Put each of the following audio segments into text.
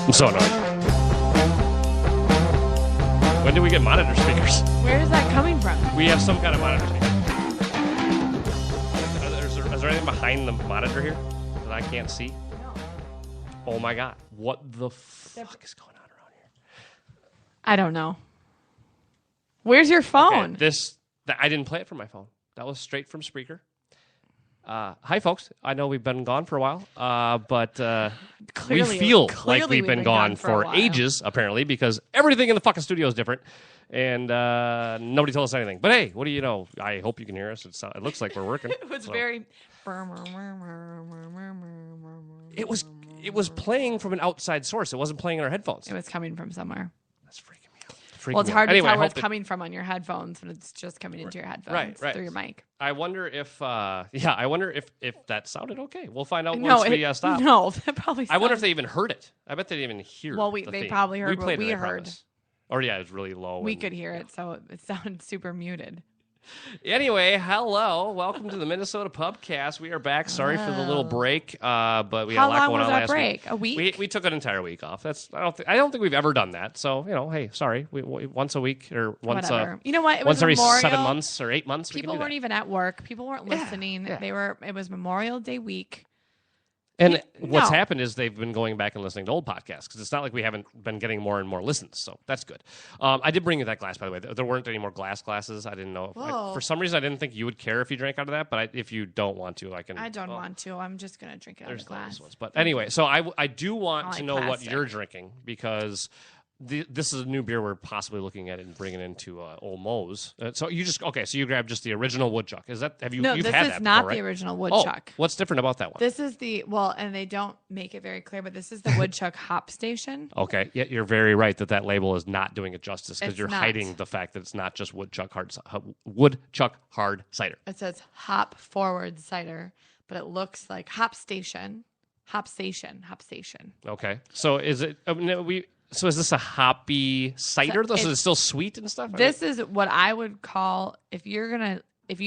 I'm so annoyed. When did we get monitor speakers? Where is that coming from? We have some kind of monitor speaker. Is there anything behind the monitor here that I can't see? No. Oh my god. What the fuck is going on around here? I don't know. Where's your phone? Okay, I didn't play it from my phone. That was straight from Spreaker. Hi, folks. I know we've been gone for a while, but we feel like we've been gone for ages, apparently, because everything in the fucking studio is different, and nobody told us anything. But hey, what do you know? I hope you can hear us. It looks like we're working. It was very... It was playing from an outside source. It wasn't playing in our headphones. It was coming from somewhere. That's freaking me out. Well, it's hard to tell where it's coming from on your headphones when it's just coming into your headphones through your mic. I wonder if that sounded okay. We'll find out once we stop. No, that probably. I wonder if they even heard it. I bet they didn't even hear. Well, they probably heard what we heard. Or yeah, it was really low. We could hear it, so it sounded super muted. Anyway, hello. Welcome to the Minnesota Pubcast. We are back. Sorry for the little break, but we had a lot going on last week. A week? We took an entire week off. I don't think we've ever done that. So, hey, sorry. We once a week or once you know what? It once was every Memorial. 7 months or 8 months. People weren't even at work. People weren't listening. Yeah. It was Memorial Day week. And what's happened is they've been going back and listening to old podcasts because it's not like we haven't been getting more and more listens. So that's good. I did bring you that glass, by the way. There weren't any more glass glasses. I didn't know. For some reason, I didn't think you would care if you drank out of that. But if you don't want to, I can. I don't want to. I'm just going to drink it out of the glass. Ones. But anyway, so I do want to know plastic. what you're drinking because this is a new beer we're possibly looking at and bringing into Old Moe's. So you grabbed just the original woodchuck. Is that you've had that before, this is not right? the original woodchuck. What's different about that one? This is and they don't make it very clear, but this is the woodchuck hop station. Okay, yeah, you're very right that label is not doing it justice because you're not. hiding the fact that it's not just woodchuck hard cider. It says hop forward cider, but it looks like hop station. Okay, so is it? So is this a hoppy cider though? So it's still sweet and stuff. This is what I would call if you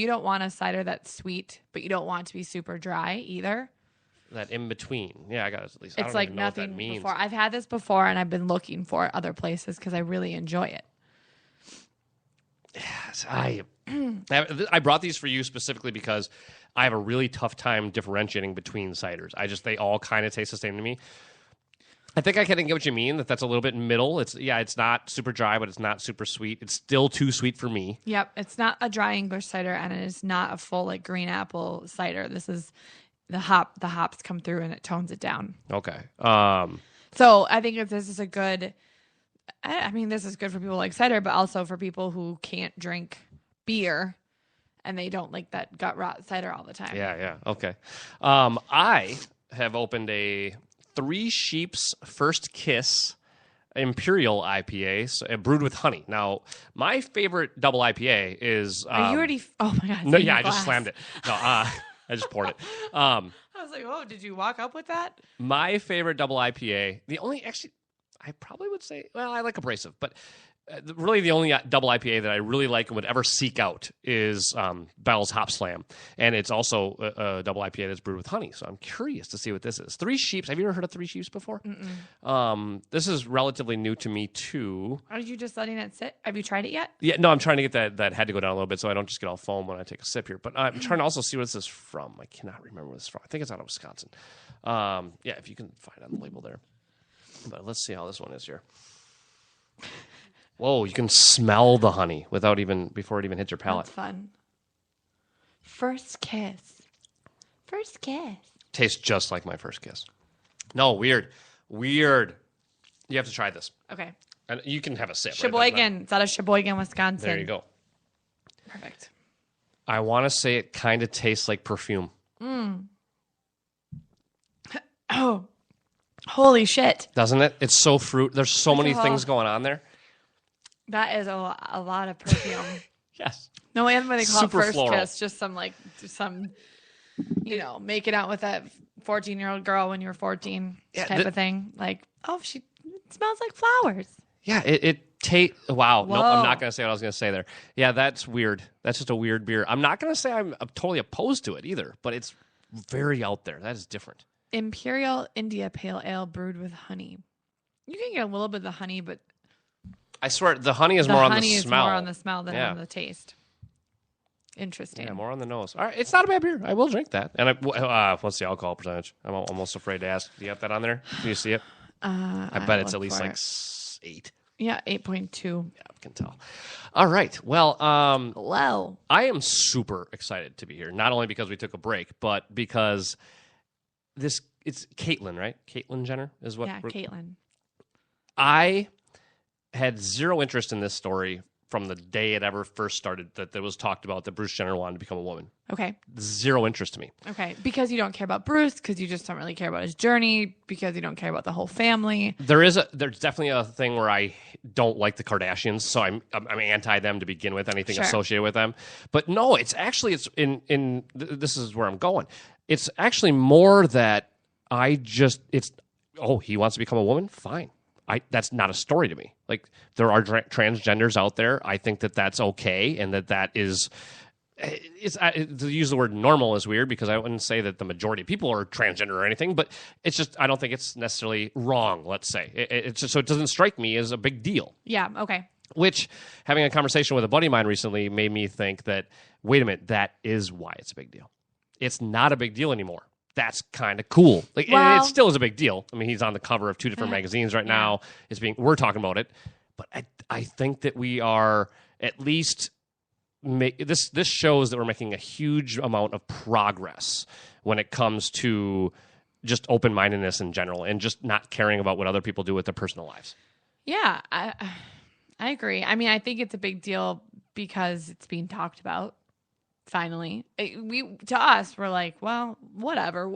don't want a cider that's sweet, but you don't want it to be super dry either. That in between, yeah, I got it at least. It's I don't like even know what that nothing means. before. I've had this before, and I've been looking for other places because I really enjoy it. Yes, I brought these for you specifically because I have a really tough time differentiating between ciders. They all kind of taste the same to me. I think I can get what you mean, that's a little bit middle. It's not super dry, but it's not super sweet. It's still too sweet for me. Yep, it's not a dry English cider, and it is not a full like green apple cider. This is the hops come through and it tones it down. Okay. So I think if this is a good, this is good for people like cider, but also for people who can't drink beer and they don't like that gut rot cider all the time. Yeah. Okay. I have opened a Three Sheep's First Kiss Imperial IPA, brewed with honey. Now, my favorite double IPA is. Are you already? Oh my god! No, yeah, I just slammed it. No, I just poured it. I was like, oh, did you walk up with that? My favorite double IPA. I probably would say, I like Abrasive, but really the only double IPA that I really like and would ever seek out is Bell's Hop Slam. And it's also a double IPA that's brewed with honey. So I'm curious to see what this is. Three Sheeps. Have you ever heard of Three Sheeps before? This is relatively new to me, too. Are you just letting it sit? Have you tried it yet? Yeah, no, I'm trying to get that head to go down a little bit so I don't just get all foam when I take a sip here. But I'm trying to also see where this is from. I cannot remember where this is from. I think it's out of Wisconsin. If you can find it on the label there. But let's see how this one is here. Whoa, you can smell the honey before it even hits your palate. That's fun. First kiss. Tastes just like my first kiss. No, weird. You have to try this. Okay. And you can have a sip. Sheboygan. It's out of Sheboygan, Wisconsin. There you go. Perfect. I want to say it kind of tastes like perfume. Oh, holy shit. Doesn't it? It's so fruit. There's so many things going on there. That is a lot of perfume. Yes. No, and when they call Super it first floral. kiss, just some making out with that 14-year-old girl when you were 14 type of thing. Like, she smells like flowers. Yeah, it tastes. Wow. Whoa. Nope, I'm not going to say what I was going to say there. Yeah, that's weird. That's just a weird beer. I'm not going to say I'm totally opposed to it either, but it's very out there. That is different. Imperial India Pale Ale brewed with honey. You can get a little bit of the honey, but I swear the honey is the more on honey the is smell. more on the smell than Yeah. on the taste. Interesting. Yeah, more on the nose. All right, it's not a bad beer. I will drink that. And what's the alcohol percentage? I'm almost afraid to ask. Do you have that on there? Do you see it? I bet it's at least like 8. Yeah, 8.2. Yeah, I can tell. All right. Well, Low. I am super excited to be here. Not only because we took a break, but because it's Caitlyn, right? Caitlyn Jenner is what. Yeah, Caitlyn. I had zero interest in this story from the day it ever first started, that there was talked about that Bruce Jenner wanted to become a woman. Okay. Zero interest to me. Okay. Because you don't care about Bruce, because you just don't really care about his journey, because you don't care about the whole family. There's definitely a thing where I don't like the Kardashians, so I'm anti them to begin with, anything Sure. associated with them. But no, it's this is where I'm going. It's actually more that he wants to become a woman? Fine. That's not a story to me. Like, there are transgenders out there. I think that that's okay, and that is. To use the word normal is weird, because I wouldn't say that the majority of people are transgender or anything, but it's just, I don't think it's necessarily wrong, let's say. It's just, so it doesn't strike me as a big deal. Yeah. Okay. Which, having a conversation with a buddy of mine recently, made me think that, wait a minute, that is why it's a big deal. It's not a big deal anymore. That's kind of cool. Like, Well, it still is a big deal. I mean, he's on the cover of 2 different magazines right now. We're talking about it, but I think that we are at least this shows that we're making a huge amount of progress when it comes to just open-mindedness in general, and just not caring about what other people do with their personal lives. Yeah, I agree. I mean, I think it's a big deal because it's being talked about. Finally, to us, we're like, well, whatever.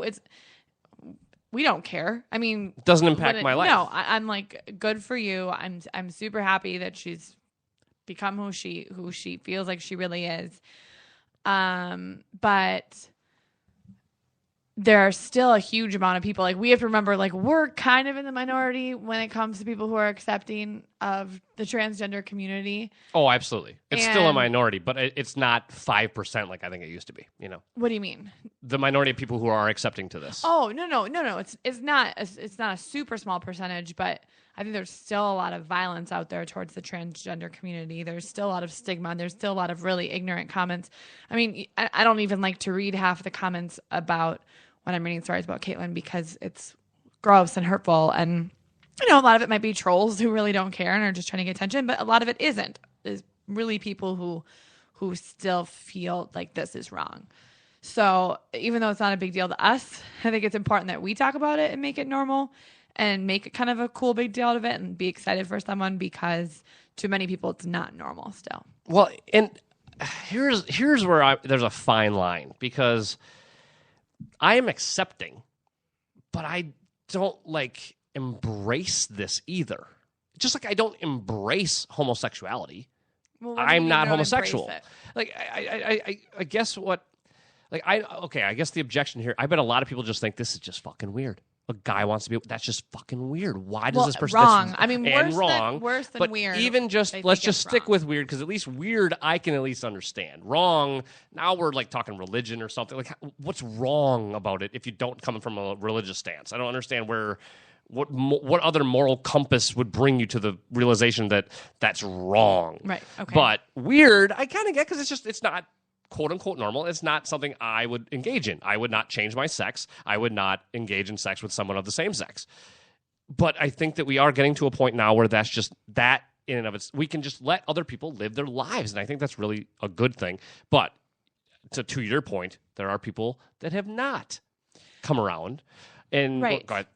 We don't care. I mean, It doesn't impact my life. No, I'm like, good for you. I'm super happy that she's become who she feels like she really is. But there are still a huge amount of people, like, we have to remember, like, we're kind of in the minority when it comes to people who are accepting of the transgender community. Oh, absolutely. It's still a And- minority, but it's not 5% like I think it used to be, What do you mean? The minority of people who are accepting to this. Oh, no. It's not a super small percentage, but I think there's still a lot of violence out there towards the transgender community. There's still a lot of stigma. There's still a lot of really ignorant comments. I mean, I don't even like to read half the comments about when I'm reading stories about Caitlyn, because it's gross and hurtful. And, a lot of it might be trolls who really don't care and are just trying to get attention, but a lot of it isn't. Is really people who still feel like this is wrong. So even though it's not a big deal to us, I think it's important that we talk about it and make it normal and make it kind of a cool big deal out of it and be excited for someone, because to many people it's not normal still. Well, and here's where there's a fine line, because I am accepting, but I don't embrace this either. Just like I don't embrace homosexuality. Well, what do you I'm mean not you don't homosexual. embrace it? Like I guess what, I guess the objection here, I bet a lot of people just think this is just fucking weird. A guy wants to be, that's just fucking weird. Why does this person? Wrong. I mean, and worse than but weird. Even just, I let's think just it's stick wrong. with weird, because at least weird I can at least understand. Wrong, now we're talking religion or something. Like, what's wrong about it if you don't come from a religious stance? I don't understand what other moral compass would bring you to the realization that that's wrong. Right. Okay. But weird, I kind of get, because it's not quote unquote normal. It's not something I would engage in. I would not change my sex. I would not engage in sex with someone of the same sex. But I think that we are getting to a point now where that's just that in and of itself. We can just let other people live their lives. And I think that's really a good thing. But to your point, there are people that have not come around. And Right. go ahead.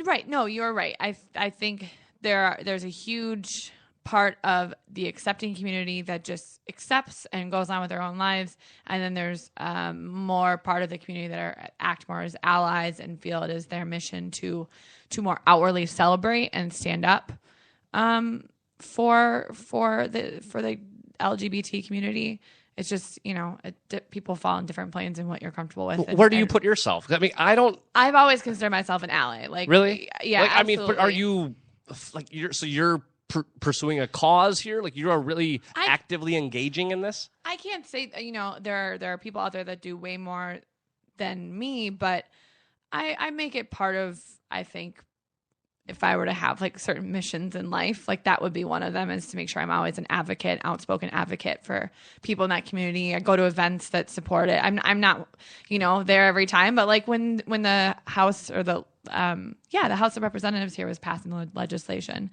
Right. No, you're right. I think there's a huge part of the accepting community that just accepts and goes on with their own lives, and then there's more part of the community that act more as allies and feel it is their mission to more outwardly celebrate and stand up for the LGBT community. It's just, people fall on different planes and what you're comfortable with. Where do you put yourself? I mean, I don't I've always considered myself an ally. Like, really. yeah. I mean, absolutely. are you you're pursuing a cause here? Like, you are really actively engaging in this? I can't say, there are people out there that do way more than me, but I make it part of, I think, if I were to have like certain missions in life, like that would be one of them, is to make sure I'm always an advocate, outspoken advocate for people in that community. I go to events that support it. I'm not, there every time, but like when the House or the House of Representatives here was passing the legislation,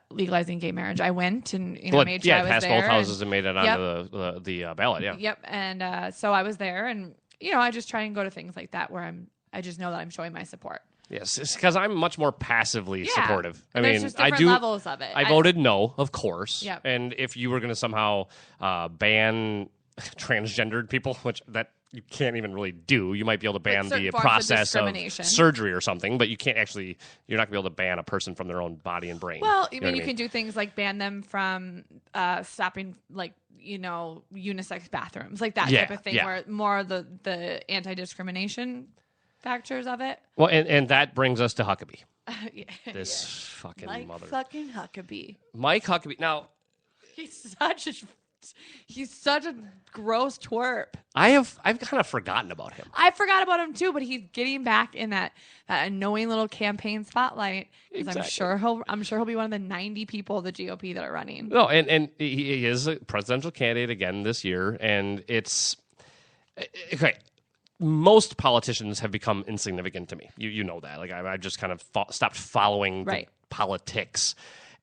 legalizing gay marriage, I went and made sure I was passed there. both houses and made it onto the ballot. Yeah. Yep. And so I was there, and I just try and go to things like that where I just know that I'm showing my support. Yes, it's because I'm much more passively supportive. There's just different levels of it. I voted no, of course. Yep. And if you were going to somehow ban transgendered people, which that you can't even really do, you might be able to ban the process of surgery or something, but you can't actually. You're not going to be able to ban a person from their own body and brain. Well, you can do things like ban them from stopping, like unisex bathrooms, like that type of thing, where more of the anti-discrimination factors of it. Well, and that brings us to Huckabee. This fucking fucking Huckabee. Mike Huckabee. Now, he's such a gross twerp. I've kind of forgotten about him. I forgot about him too, but he's getting back in that annoying little campaign spotlight. Exactly. I'm sure he'll be one of the 90 people of the GOP that are running. No, and he is a presidential candidate again this year, and it's okay. Most politicians have become insignificant to me. You know that. Like I just kind of stopped following the politics.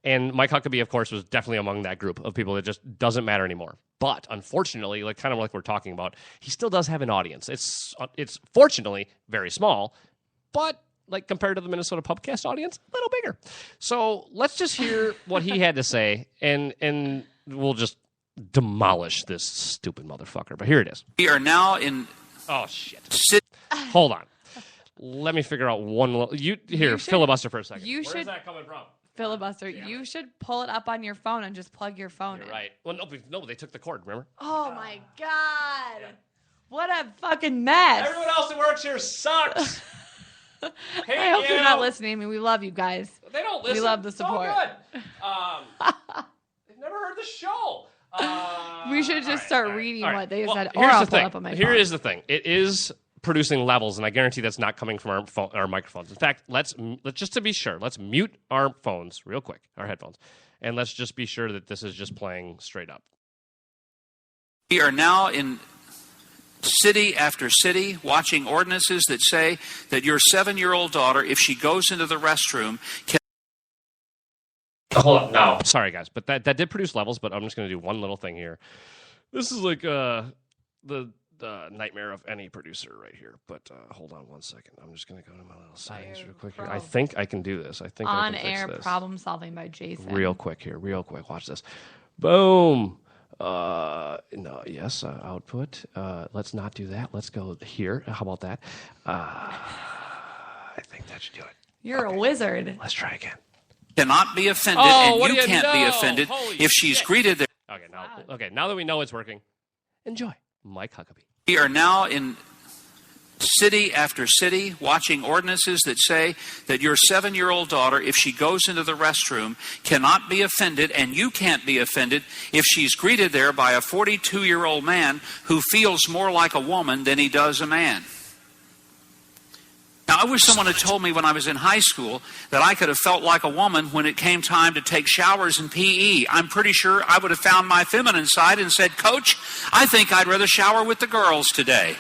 And Mike Huckabee, of course, was definitely among that group of people that just doesn't matter anymore. But unfortunately, kind of like we're talking about, he still does have an audience. It's fortunately very small, but like compared to the Minnesota Pubcast audience, a little bigger. So let's just hear what he had to say, and we'll just demolish this stupid motherfucker. But here it is. We are now in. Oh shit! Hold on. Let me figure out one little. Filibuster for a second. Where's that coming from? Filibuster. You should pull it up on your phone and just plug your phone in. Right. Well, no, they took the cord. Remember? Oh my god! Yeah. What a fucking mess! Everyone else that works here sucks. I hope they're not listening. I mean, we love you guys. They don't listen. We love the support. Good. They've never heard the show. We should just start reading what they said. Or I'll pull up on my phone. Here is the thing. It is producing levels, and I guarantee that's not coming from our microphones. In fact, let's just to be sure, let's mute our phones real quick, our headphones, and let's just be sure that this is just playing straight up. We are now in city after city watching ordinances that say that your 7-year-old daughter, if she goes into the restroom, can. Hold on. No. Sorry, guys, but that did produce levels, but I'm just going to do one little thing here. This is like the nightmare of any producer right here. But hold on one second. I'm just going to go to my little settings real quick here. I think I can do this. I think I can fix this. On-air problem solving by Jason. Real quick here. Real quick. Watch this. Boom. Output. Let's not do that. Let's go here. How about that? I think that should do it. You're a wizard. Let's try again. Cannot be offended, and you can't be offended if she's greeted there. Now that we know it's working, enjoy Mike Huckabee. We are now in city after city watching ordinances that say that your 7-year-old daughter, if she goes into the restroom, cannot be offended, and you can't be offended if she's greeted there by a 42-year-old man who feels more like a woman than he does a man. Now, I wish someone had told me when I was in high school that I could have felt like a woman when it came time to take showers in PE. I'm pretty sure I would have found my feminine side and said, "Coach, I think I'd rather shower with the girls today."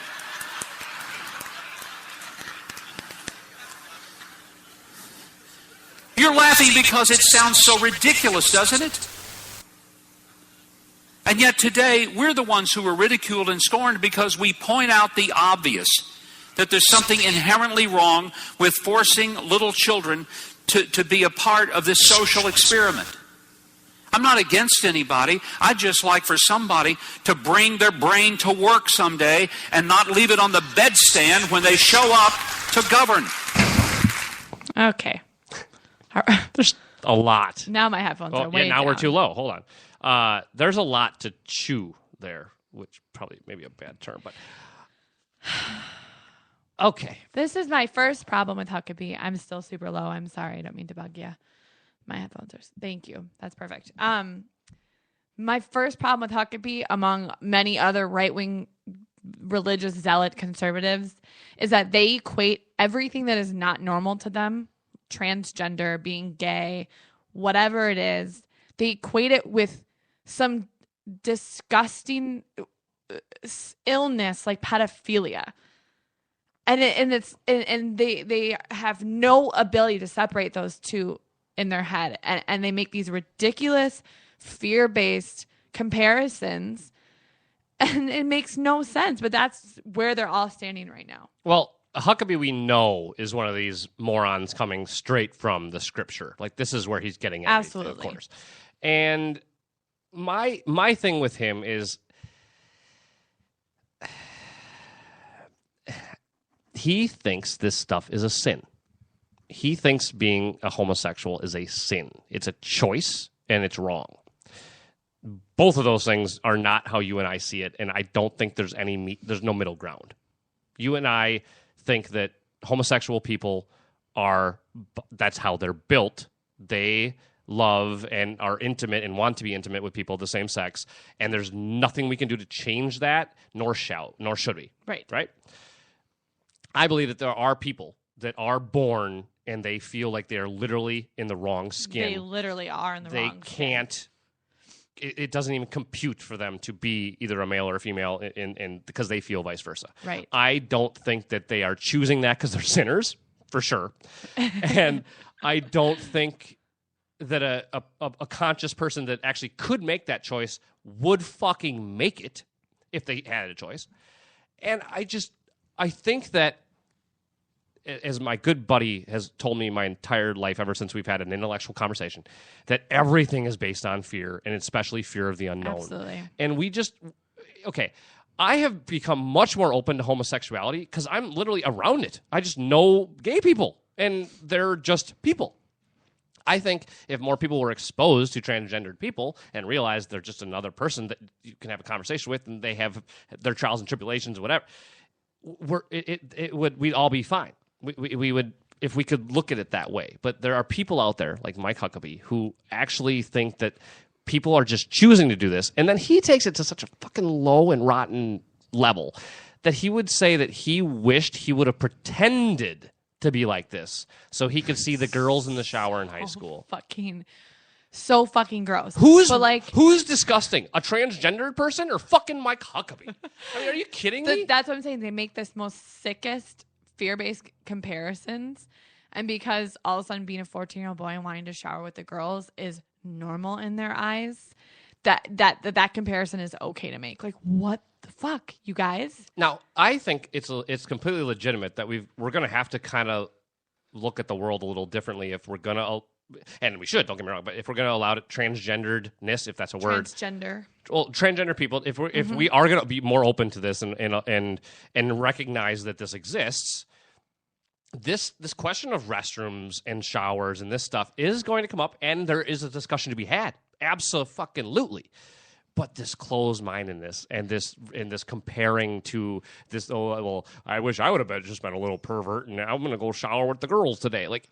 You're laughing because it sounds so ridiculous, doesn't it? And yet today, we're the ones who are ridiculed and scorned because we point out the obvious. That there's something inherently wrong with forcing little children to be a part of this social experiment. I'm not against anybody. I'd just like for somebody to bring their brain to work someday and not leave it on the bedstand when they show up to govern. Okay. There's a lot. Now my headphones are way down. We're too low. Hold on. There's a lot to chew there, which probably maybe a bad term, but... Okay. This is my first problem with Huckabee. I'm still super low. I'm sorry. I don't mean to bug you. My headphones are... Thank you. That's perfect. My first problem with Huckabee, among many other right-wing religious zealot conservatives, is that they equate everything that is not normal to them, transgender, being gay, whatever it is, they equate it with some disgusting illness like pedophilia. And they have no ability to separate those two in their head, and they make these ridiculous fear-based comparisons, and it makes no sense, but that's where they're all standing right now. Well, Huckabee, we know, is one of these morons coming straight from the scripture. Like, this is where he's getting at, Absolutely. of course. And my thing with him is he thinks this stuff is a sin. He thinks being a homosexual is a sin. It's a choice, and it's wrong. Both of those things are not how you and I see it, and I don't think there's there's no middle ground. You and I think that homosexual people that's how they're built. They love and are intimate and want to be intimate with people of the same sex, and there's nothing we can do to change that, nor should we. Right? I believe that there are people that are born and they feel like they are literally in the wrong skin. They literally are in the wrong skin. They can't. It doesn't even compute for them to be either a male or a female, because they feel vice versa. Right. I don't think that they are choosing that because they're sinners, for sure. And I don't think that a conscious person that actually could make that choice would fucking make it if they had a choice. And I think that, as my good buddy has told me my entire life, ever since we've had an intellectual conversation, that everything is based on fear, and especially fear of the unknown. Absolutely. And I have become much more open to homosexuality because I'm literally around it. I just know gay people, and they're just people. I think if more people were exposed to transgendered people and realized they're just another person that you can have a conversation with, and they have their trials and tribulations, whatever, we'd all be fine. We would, if we could look at it that way. But there are people out there like Mike Huckabee who actually think that people are just choosing to do this, and then he takes it to such a fucking low and rotten level that he would say that he wished he would have pretended to be like this so he could see the girls in the shower in high school. So fucking gross. Who's disgusting? A transgendered person or fucking Mike Huckabee? I mean, are you kidding me? That's what I'm saying. They make this most sickest fear-based comparisons, and because all of a sudden being a 14-year-old boy and wanting to shower with the girls is normal in their eyes, that comparison is okay to make. Like, what the fuck, you guys? Now, I think it's completely legitimate that we're going to have to kind of look at the world a little differently if we're going to, and we should, don't get me wrong, but if we're going to allow it transgenderedness, if that's a word. Transgender people, if we are going to be more open to this and recognize that this exists, this question of restrooms and showers and this stuff is going to come up, and there is a discussion to be had. Absolutely. But this closed mindedness and this comparing to this, I wish I would have just been a little pervert and I'm going to go shower with the girls today. Like,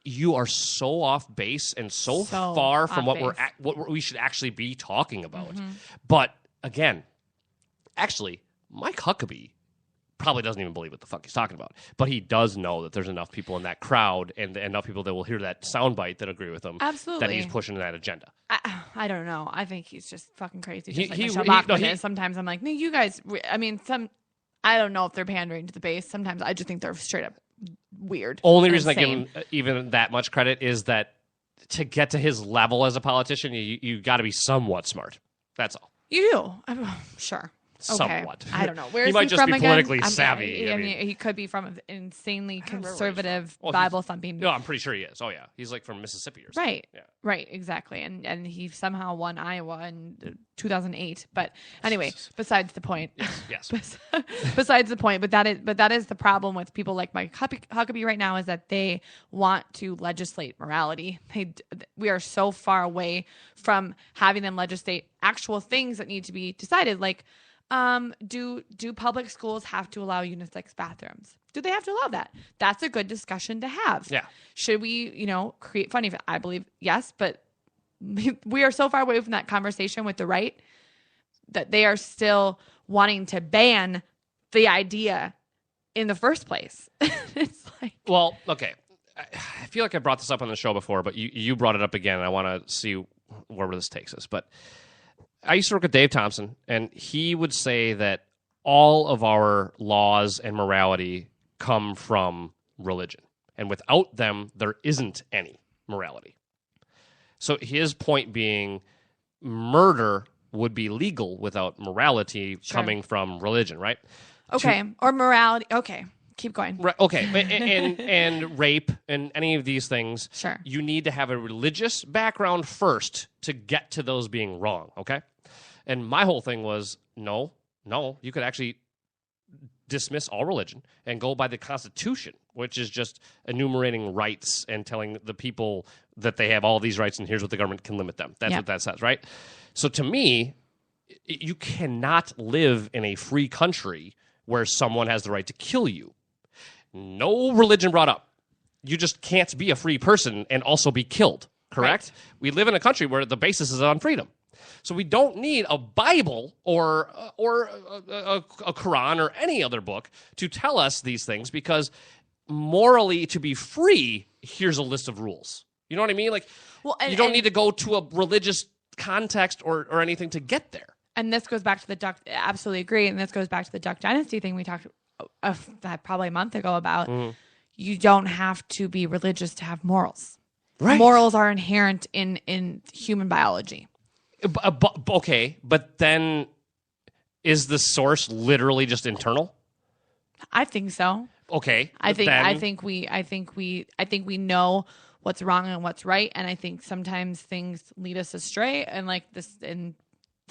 you are so off base and so far from what we should actually be talking about. Mm-hmm. But again, actually, Mike Huckabee probably doesn't even believe what the fuck he's talking about. But he does know that there's enough people in that crowd and enough people that will hear that soundbite that agree with him. Absolutely. That he's pushing that agenda. I don't know. I think he's just fucking crazy. Just like Michelle Bachmann is. Sometimes I'm like, no, you guys. I mean, I don't know if they're pandering to the base. Sometimes I just think they're straight up weird. Only reason I give him even that much credit is that to get to his level as a politician, you got to be somewhat smart. That's all. You do. Sure. Okay. Somewhat. I don't know. Where he is might he just from be again? politically savvy. I mean, he could be from an insanely conservative, well, Bible-thumping. No, I'm pretty sure he is. Oh, yeah. He's like from Mississippi or something. Right. Yeah. Right, exactly. And he somehow won Iowa in 2008. But anyway, besides the point. Yes. Besides the point. But that is the problem with people like Mike Huckabee right now, is that they want to legislate morality. We are so far away from having them legislate actual things that need to be decided, like, do public schools have to allow unisex bathrooms? Do they have to allow that? That's a good discussion to have. Yeah. Should we, create funding? I believe yes, but we are so far away from that conversation with the right that they are still wanting to ban the idea in the first place. It's like, well, okay. feel like I brought this up on the show before, but you brought it up again, and I want to see where this takes us. But I used to work with Dave Thompson, and he would say that all of our laws and morality come from religion. And without them, there isn't any morality. So his point being, murder would be legal without morality coming from religion, right? Okay. Or morality. Okay. Keep going. Right, okay. and rape and any of these things, Sure. you need to have a religious background first to get to those being wrong, okay? And my whole thing was, no, you could actually dismiss all religion and go by the Constitution, which is just enumerating rights and telling the people that they have all these rights and here's what the government can limit them. That's what that says, right? So to me, you cannot live in a free country where someone has the right to kill you. No religion brought up. You just can't be a free person and also be killed, correct? Right. We live in a country where the basis is on freedom. So we don't need a Bible or a Quran or any other book to tell us these things, because morally, to be free, here's a list of rules. You know what I mean? Like, you don't need to go to a religious context or anything to get there. And this goes back to the Duck. Absolutely agree. And this goes back to the Duck Dynasty thing we talked probably a month ago about. You don't have to be religious to have morals. Right. Morals are inherent in human biology. Okay, but then is the source literally just internal? I think so. Okay, I think we know what's wrong and what's right, and I think sometimes things lead us astray, and like this, and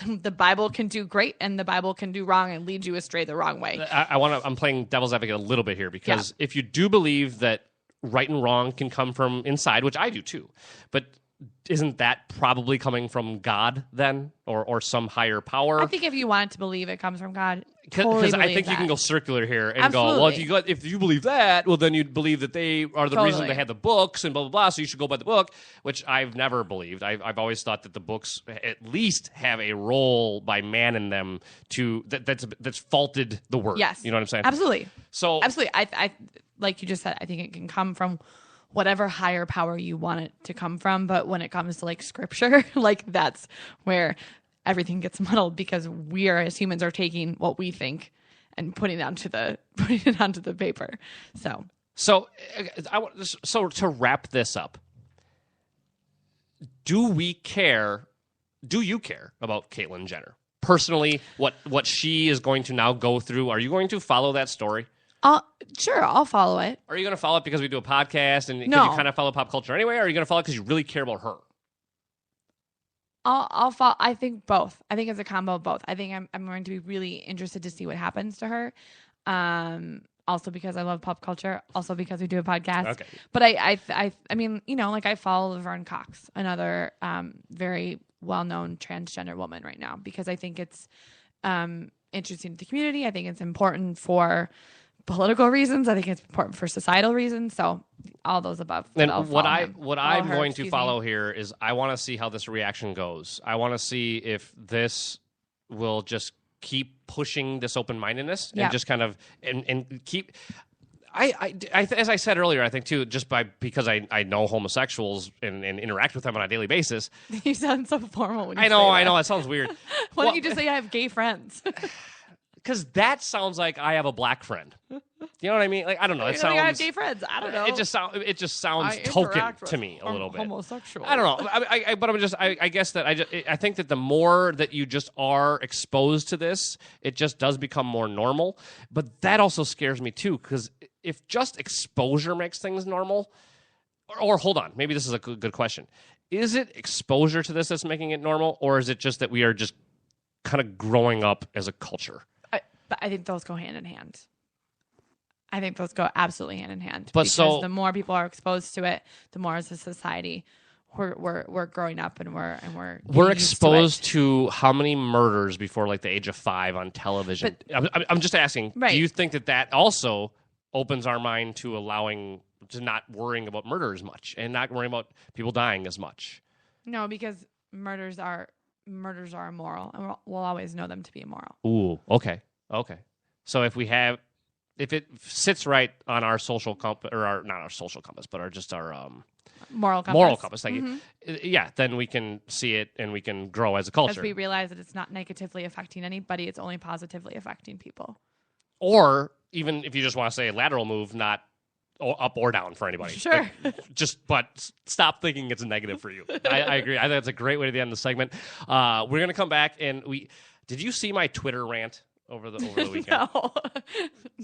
the Bible can do great, and the Bible can do wrong and lead you astray the wrong way. I'm playing devil's advocate a little bit here, because if you do believe that right and wrong can come from inside, which I do too, but isn't that probably coming from God then, or some higher power? I think if you want to believe it comes from God, because I think you can go circular here and go, well, if you believe that, well, then you'd believe that they are the reason they had the books and blah blah blah. So you should go by the book, which I've never believed. I've always thought that the books at least have a role by man in them that's faulted the word. Yes, you know what I'm saying? Absolutely. So absolutely, I like you just said, I think it can come from whatever higher power you want it to come from. But when it comes to like scripture, like that's where everything gets muddled, because we are, as humans, are taking what we think and putting it onto the paper. So to wrap this up, do you care about Caitlyn Jenner personally? What she is going to now go through? Are you going to follow that story? Sure, I'll follow it. Are you going to follow it because we do a podcast and no. You kind of follow pop culture anyway? Or are you going to follow it because you really care about her? I'll follow. I think both. I think it's a combo of both. I think I'm going to be really interested to see what happens to her. Also because I love pop culture. Also because we do a podcast. Okay. But I mean, you know, like I follow Laverne Cox, another very well-known transgender woman right now, because I think it's interesting to the community. I think it's important for political reasons. I think it's important for societal reasons. So all those above. And what I'm going to follow here is I want to see how this reaction goes. I want to see if this will just keep pushing this open-mindedness and just kind of and keep. As I said earlier, I think too, just because I know homosexuals and interact with them on a daily basis. You sound so formal when you I know it sounds weird. Why don't you just say I have gay friends? Because that sounds like I have a black friend. You know what I mean? Like, I don't know. It sounds. I have gay friends. I don't know. It just sounds token to me a little bit. Homosexual. I don't know. But I guess that I think that the more that you just are exposed to this, it just does become more normal. But that also scares me too, because if just exposure makes things normal, or hold on, maybe this is a good question. Is it exposure to this that's making it normal, or is it just that we are just kind of growing up as a culture? But I think those go hand in hand. I think those go absolutely hand in hand. But because the more people are exposed to it, the more as a society we're growing up and we're exposed to how many murders before like the age of 5 on television. But, I'm just asking. Right. Do you think that also opens our mind to not worrying about murder as much and not worrying about people dying as much? No, because murders are immoral, and we'll always know them to be immoral. Ooh, okay. So if we have, if it sits right on our social compass, or not our social compass, but our Moral compass. moral compass, thank you. Yeah, then we can see it and we can grow as a culture. As we realize that it's not negatively affecting anybody, it's only positively affecting people. Or even if you just want to say lateral move, not up or down for anybody. Sure. But stop thinking it's negative for you. I agree. I think that's a great way to end the segment. We're going to come back and did you see my Twitter rant over the weekend? No.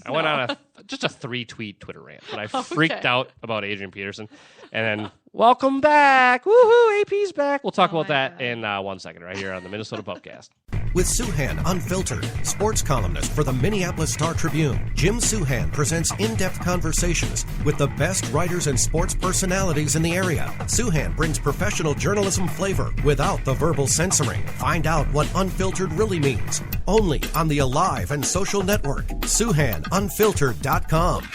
I went on just a 3-tweet Twitter rant, but I freaked out about Adrian Peterson. And then, welcome back. Woohoo, AP's back. We'll talk about that in 1 second right here on the Minnesota Pubcast. With Souhan Unfiltered, sports columnist for the Minneapolis Star-Tribune, Jim Souhan presents in-depth conversations with the best writers and sports personalities in the area. Souhan brings professional journalism flavor without the verbal censoring. Find out what unfiltered really means. Only on the Alive and Social Network. SouhanUnfiltered.com.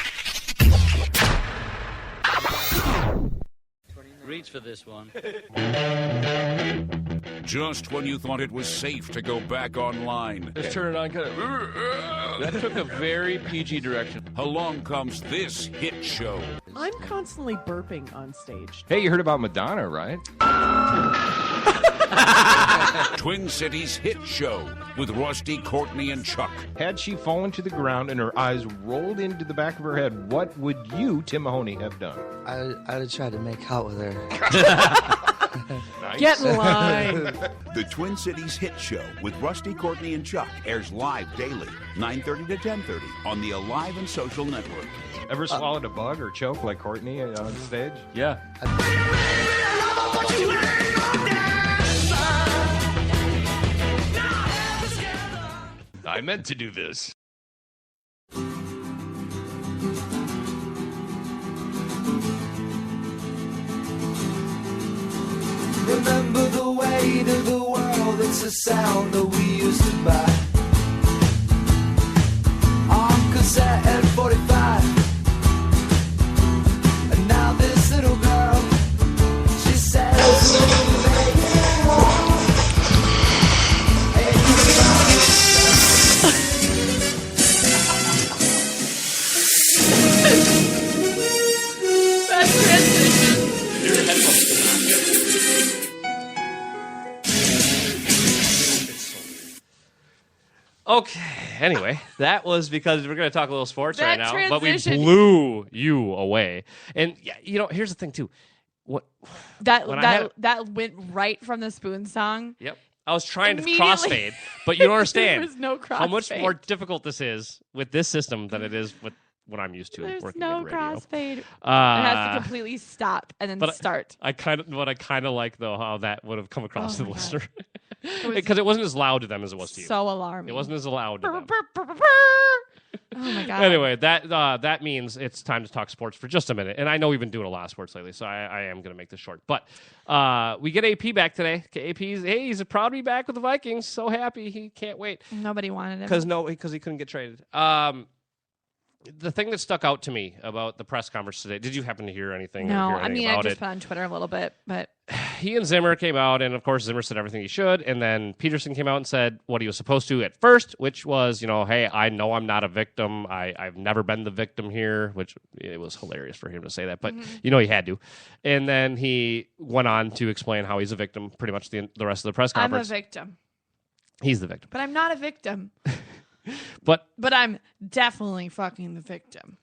Reach for this one. Just when you thought it was safe to go back online, Just turn it on, kind of. That took a very PG direction. along comes this hit show. I'm constantly burping on stage. Hey, you heard about Madonna, right? Twin Cities hit show with Rusty, Courtney, and Chuck. Had she fallen to the ground and her eyes rolled into the back of her head, what would you, Tim Mahoney, have done? I'd have tried to make out with her. Nice. Get in line. The Twin Cities hit show with Rusty, Courtney, and Chuck airs live daily, 9:30 to 10:30 on the Alive and Social Network. Ever swallowed a bug or choke like Courtney on stage? Yeah. I meant to do this. Remember the weight of the world, it's a sound that we used to buy. On cassette and 45. And now this little girl, she says, That's transition. Okay. Anyway, that was because we're going to talk a little sports That right now, but we transition- blew you away. And here's the thing too. What? That When I that had- that went right from the Spoon song. Yep. I was trying to Immediately. crossfade, but you don't understand There was no how much crossfade. more difficult this is with this system than it is with what I'm used to There's working no in radio. crossfade. It has to Uh, completely stop and then but start. I kind of like though how that would have come across to Oh the my God. listener was because it wasn't as loud to them as it was to you. So alarming. It wasn't as loud to them. Oh my god. Anyway, that means it's time to talk sports for just a minute. And I know we've been doing a lot of sports lately, so I am going to make this short. But we get AP back today. He's proud to be back with the Vikings. So happy. He can't wait. Nobody wanted him. Because he couldn't get traded. The thing that stuck out to me about the press conference today, did you happen to hear anything? No, or hear I anything mean I about just it? put on Twitter a little bit, but He and Zimmer came out, and of course Zimmer said everything he should, and then Peterson came out and said what he was supposed to at first, which was, hey, I know I'm not a victim. I've never been the victim here, which it was hilarious for him to say that, but he had to. And then he went on to explain how he's a victim pretty much the rest of the press I'm a conference. victim. He's the victim. But I'm not a victim. But But I'm definitely fucking the victim.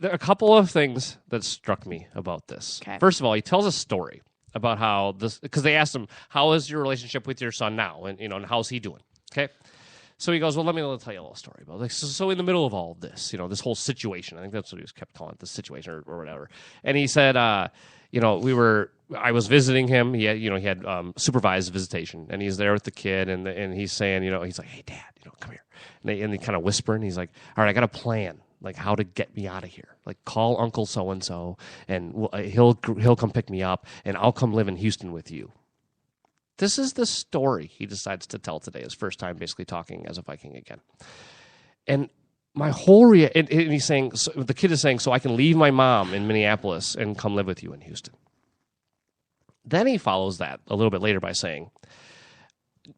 there are a couple of things that struck me about this. Okay. First of all, he tells a story about how this, because they asked him, how is your relationship with your son now? And, and how's he doing? Okay. So he goes, well, let me tell you a little story about this. So in the middle of all of this, this whole situation, I think that's what he was kept calling it, the situation or whatever. And he said, I was visiting him. He had supervised visitation, and he's there with the kid, and he's saying, he's like, hey, Dad, come here. And they kind of whisper, and he's like, all right, I got a plan, like how to get me out of here. Like call Uncle so-and-so, and he'll come pick me up, and I'll come live in Houston with you. This is the story he decides to tell today, his first time basically talking as a Viking again. And my whole and he's saying, so the kid is saying, so I can leave my mom in Minneapolis and come live with you in Houston. Then he follows that a little bit later by saying,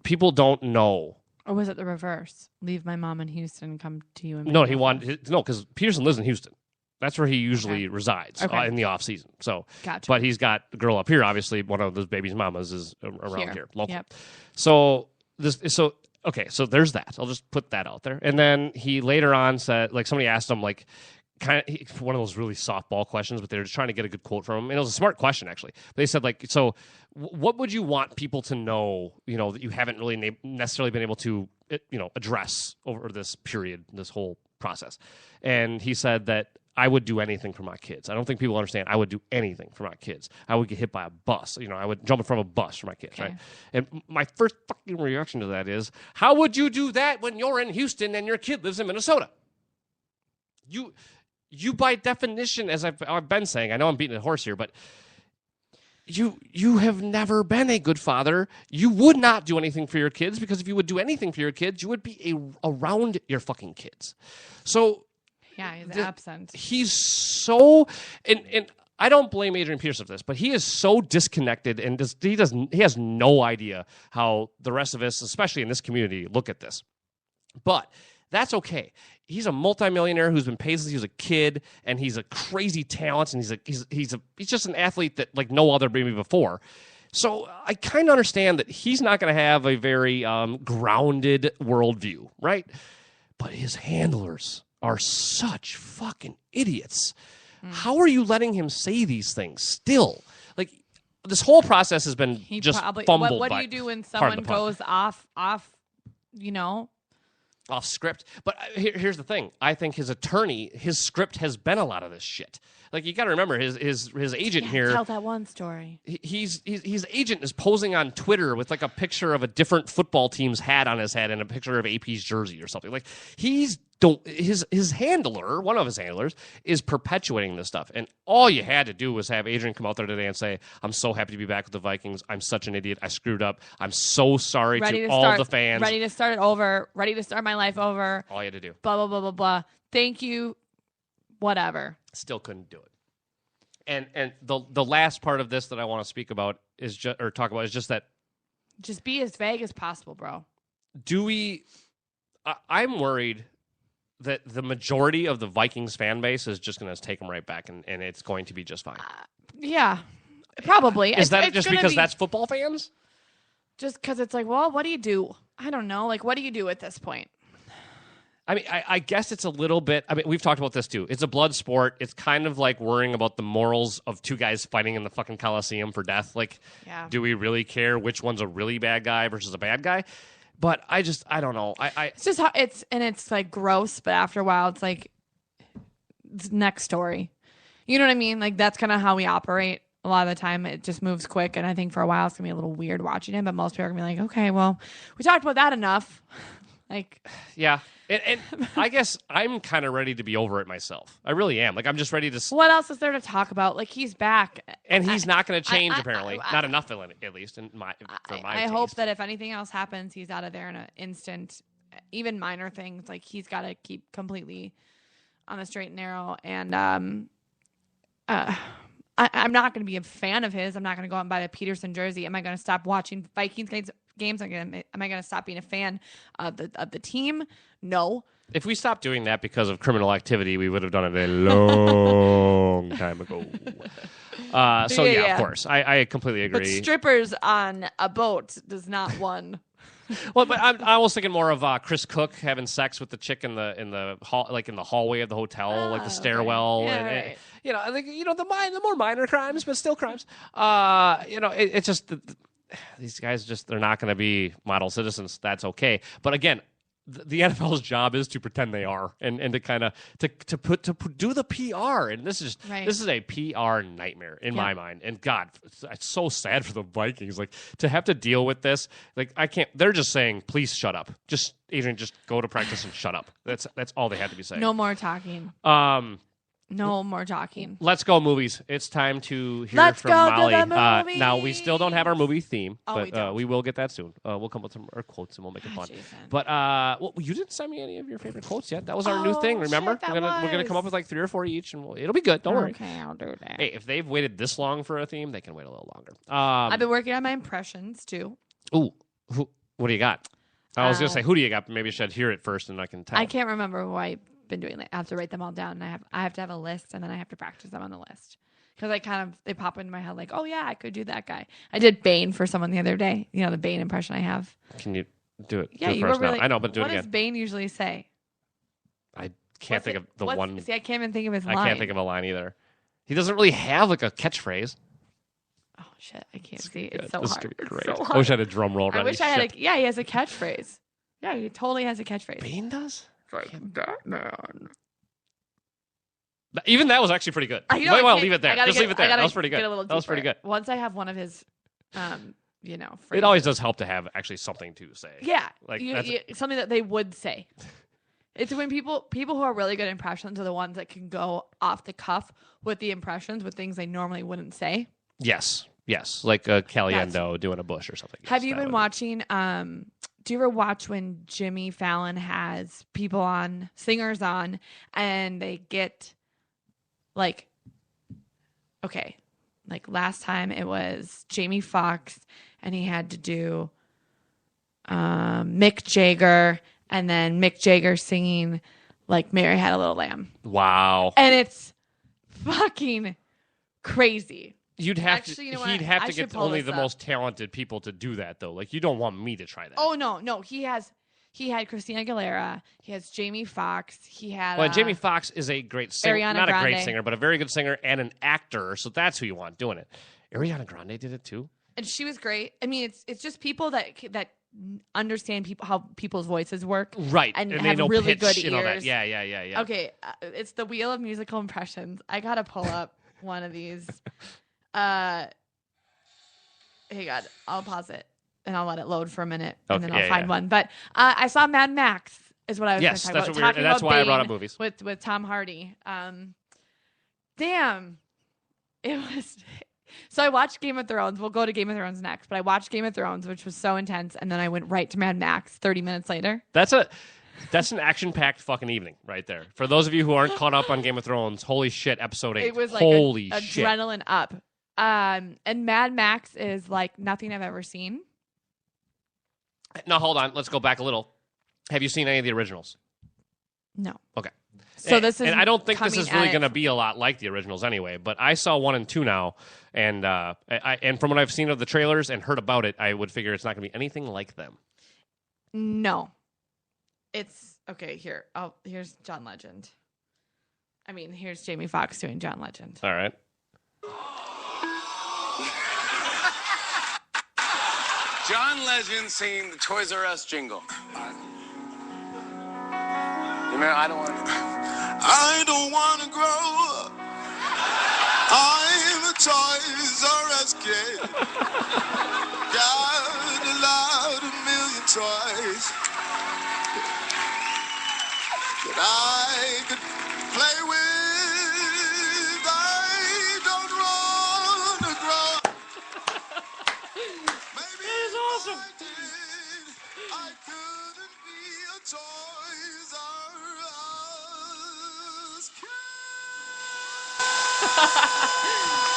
people don't know Or was it the reverse? Leave my mom in Houston and come to you in No, Minneapolis? because Peterson lives in Houston. That's where he usually resides in the off season. So, Gotcha. But he's got the girl up here. Obviously, one of those baby's mamas is around here local. Yep. So so there's that. I'll just put that out there. And then he later on said, like, somebody asked him, like, kind of one of those really softball questions, but they were just trying to get a good quote from him. And it was a smart question, actually. They said, like, so what would you want people to know, that you haven't really necessarily been able to, address over this period, this whole process? And he said that I would do anything for my kids. I don't think people understand. I would do anything for my kids. I would get hit by a bus. I would jump in front of a bus for my kids, right? And my first fucking reaction to that is, how would you do that when you're in Houston and your kid lives in Minnesota? You by definition, as I've been saying, I know I'm beating a horse here, but you have never been a good father. You would not do anything for your kids, because if you would do anything for your kids, you would be around your fucking kids. So yeah, he's absent. He's so and I don't blame Adrian Peterson for this, but he is so disconnected and he has no idea how the rest of us, especially in this community, look at this. But that's okay. He's a multimillionaire who's been paid since he was a kid, and he's a crazy talent, and he's just an athlete that like no other maybe before. So I kind of understand that he's not going to have a very grounded worldview, right? But his handlers are such fucking idiots. How are you letting him say these things still? Like, this whole process has been fumbled. What do you do when someone goes off, off script? But here's the thing. I think his attorney, his script has been a lot of this shit. Like, you got to remember, his agent here. Tell that one story. His agent is posing on Twitter with like a picture of a different football team's hat on his head and a picture of AP's jersey or something. Like, his handler, one of his handlers, is perpetuating this stuff. And all you had to do was have Adrian come out there today and say, "I'm so happy to be back with the Vikings. I'm such an idiot. I screwed up. I'm so sorry to all the fans. Ready to start it over. Ready to start my life over. All you had to do. Blah, blah, blah, blah, blah. Thank you. Whatever." Still couldn't do it. And the last part of this that I want to speak about is talk about is just that. Just be as vague as possible, bro. I'm worried that the majority of the Vikings fan base is just going to take them right back, and it's going to be just fine. Yeah, probably. Is that just because that's football fans? Just because it's like, well, what do you do? I don't know. Like, what do you do at this point? I mean, I guess it's a little bit. I mean, we've talked about this too. It's a blood sport. It's kind of like worrying about the morals of two guys fighting in the fucking Coliseum for death. Like, do we really care which one's a really bad guy versus a bad guy? But I don't know. It's just how it's like gross, but after a while, it's like it's next story. You know what I mean? Like, that's kind of how we operate. A lot of the time, it just moves quick, and I think for a while it's gonna be a little weird watching it. But most people are gonna be like, okay, well, we talked about that enough. Like, yeah. And I guess I'm kind of ready to be over it myself. I really am. Like, I'm just ready to. What else is there to talk about? Like, he's back, and he's not going to change. Apparently, not enough, at least in my. I hope that if anything else happens, he's out of there in an instant. Even minor things, like he's got to keep completely on the straight and narrow. And I'm not going to be a fan of his. I'm not going to go out and buy the Peterson jersey. Am I going to stop watching Vikings games? Am I going to stop being a fan of the team? No. If we stopped doing that because of criminal activity, we would have done it a long time ago. So yeah, of course, I completely agree. But strippers on a boat does not one. Well, but I was thinking more of Chris Cook having sex with the chick in the hall, like in the hallway of the hotel, like the stairwell, okay. and you know, like, you know, the more minor crimes, but still crimes. You know, it's just these guys they're not going to be model citizens. That's okay, but again, the NFL's job is to pretend they are, and to kind of to do the PR, and this is a PR nightmare in my mind. And God, it's so sad for the Vikings, like to have to deal with this. Like, I can't. They're just saying, please shut up. Just Adrian, just go to practice and shut up. That's all they had to be saying. No more talking. No more talking. Let's go movies. It's time to hear from Molly. Now, we still don't have our movie theme, but we will get that soon. We'll come up with our quotes and we'll make it fun. Jason. But well, you didn't send me any of your favorite quotes yet. That was our new thing. Remember, we're gonna come up with like 3 or 4 each, and it'll be good. Don't worry. Okay, I'll do that. Hey, if they've waited this long for a theme, they can wait a little longer. I've been working on my impressions too. Ooh, what do you got? I was gonna say, who do you got? Maybe I should hear it first, and I can tell. I can't remember who I've been doing. I have to write them all down, and I have to have a list, and then I have to practice them on the list because they pop into my head like, oh yeah, I could do that guy. I did Bane for someone the other day. You know the Bane impression I have. Can you do it? Yeah, do it you first were really. now. I know, but do it What again. does Bane usually say? I can't think of the one. See, I can't even think of his line. I can't think of a line either. He doesn't really have like a catchphrase. Oh shit, I can't see. It's Good. so This is hard. gonna be It's great. so I hard. wish I had a drum roll ready. I wish I had a. Yeah, he has a catchphrase. Yeah, he totally has a catchphrase. Bane does. Like Batman. Even that was actually pretty good. I You know, might I want to can't- leave it there. I gotta Just get- leave it I there. That gotta was pretty good. get a little That was pretty deeper. good. Once I have one of his, It phrases. always does help to have actually something to say. Yeah, Like, something that they would say. It's when people who are really good impressions are the ones that can go off the cuff with the impressions with things they normally wouldn't say. Yes. Like a Caliendo doing a Bush or something. Have Yes, you that been would- watching? Do you ever watch when Jimmy Fallon has people on, singers on, and they get like, okay, like last time it was Jamie Foxx, and he had to do Mick Jagger, and then Mick Jagger singing like Mary Had a Little Lamb, Wow. and it's fucking crazy. You'd have Actually, to. you know what? He'd have I to should get pull only this the up. most talented people to do that, though. Like you don't want me to try that. Oh no, he had Christina Aguilera, he has Jamie Foxx, he had Well, Jamie Foxx is a great singer, Ariana not a great Grande. singer, but a very good singer and an actor. So that's who you want doing it. Ariana Grande did it too. and she was great. I mean, it's just people that understand how people's voices work, Right, And, they have know really pitch, good you know that. ears. Yeah. Okay, it's the Wheel of Musical Impressions. I gotta pull up one of these. Hey God, I'll pause it and I'll let it load for a minute, and then Okay, I'll find yeah. one. But I saw Mad Max. Is what I was Yes, going to that's talk what about. and that's Talking why I about brought up Bane movies. with Tom Hardy. Damn, it was. So I watched Game of Thrones. We'll go to Game of Thrones next, but I watched Game of Thrones, which was so intense, and then I went right to Mad Max 30 minutes later. That's an action-packed fucking evening right there. For those of you who aren't caught up on Game of Thrones, holy shit, episode 8. It was like holy shit. adrenaline up. And Mad Max is like nothing I've ever seen. Now hold on, let's go back a little. Have you seen any of the originals? No. Okay. So this is and I don't think this coming is really at- going to be a lot like the originals anyway. But I saw 1 and 2 now, and and from what I've seen of the trailers and heard about it, I would figure it's not going to be anything like them. No. It's okay. Here's John Legend. I mean, here's Jamie Foxx doing John Legend. All right. John Legend singing the Toys R Us jingle. You remember, I don't want to grow up. I'm a Toys R Us kid. Got a lot of million toys that I could play with. I don't want to grow up. Maybe that is awesome. I couldn't be a Toys R Us kid.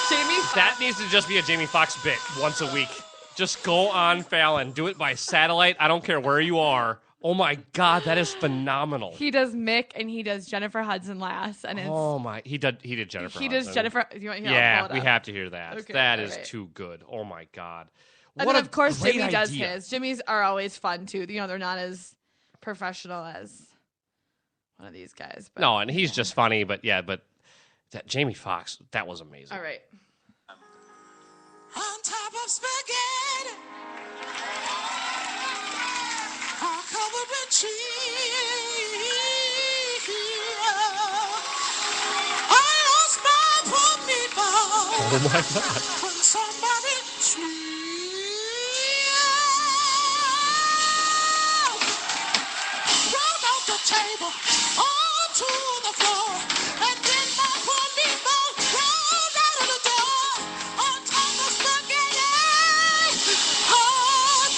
Jamie That needs to just be a Jamie Foxx bit once a week. Just go on Fallon. Do it by satellite. I don't care where you are. Oh my God, that is phenomenal. He does Mick and he does Jennifer Hudson last, and it's Oh my, he did Jennifer. he Hudson. does Jennifer. You want, here, I'll Yeah, pull it we up. have to hear that. Okay, That all is right. too good. Oh my God. And What then a of course great Jimmy does idea. his. Jimmy's are always fun too. You know, they're not as professional as one of these guys. But, No, and he's just funny, but that Jamie Foxx, that was amazing. all right. On top of spaghetti, all covered with cheese. I lost my poor meatball. Oh my God. When somebody sweet rolled off the table onto the floor, and then my poor meatball rolled out of the door on top of spaghetti. Hot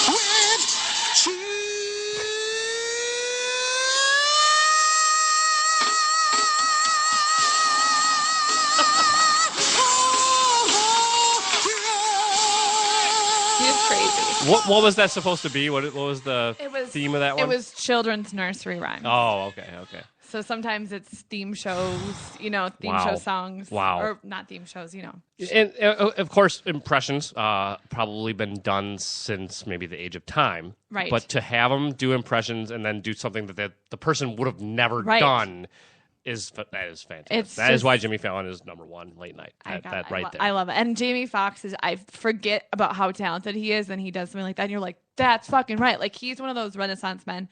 with cheese. What was that supposed to be? What was the theme of that one? It was children's nursery rhymes. Oh, okay. So sometimes it's theme shows, theme Wow. show songs. Wow. Or not theme shows, And of course, impressions probably been done since maybe the age of time. Right. But to have them do impressions and then do something that the person would have never Right. done that is fantastic. It's That is just- why Jimmy Fallon is number one late night. That right there. I love it. And Jamie Foxx I forget about how talented he is, and he does something like that, and you're like, that's fucking right. Like, he's one of those Renaissance men,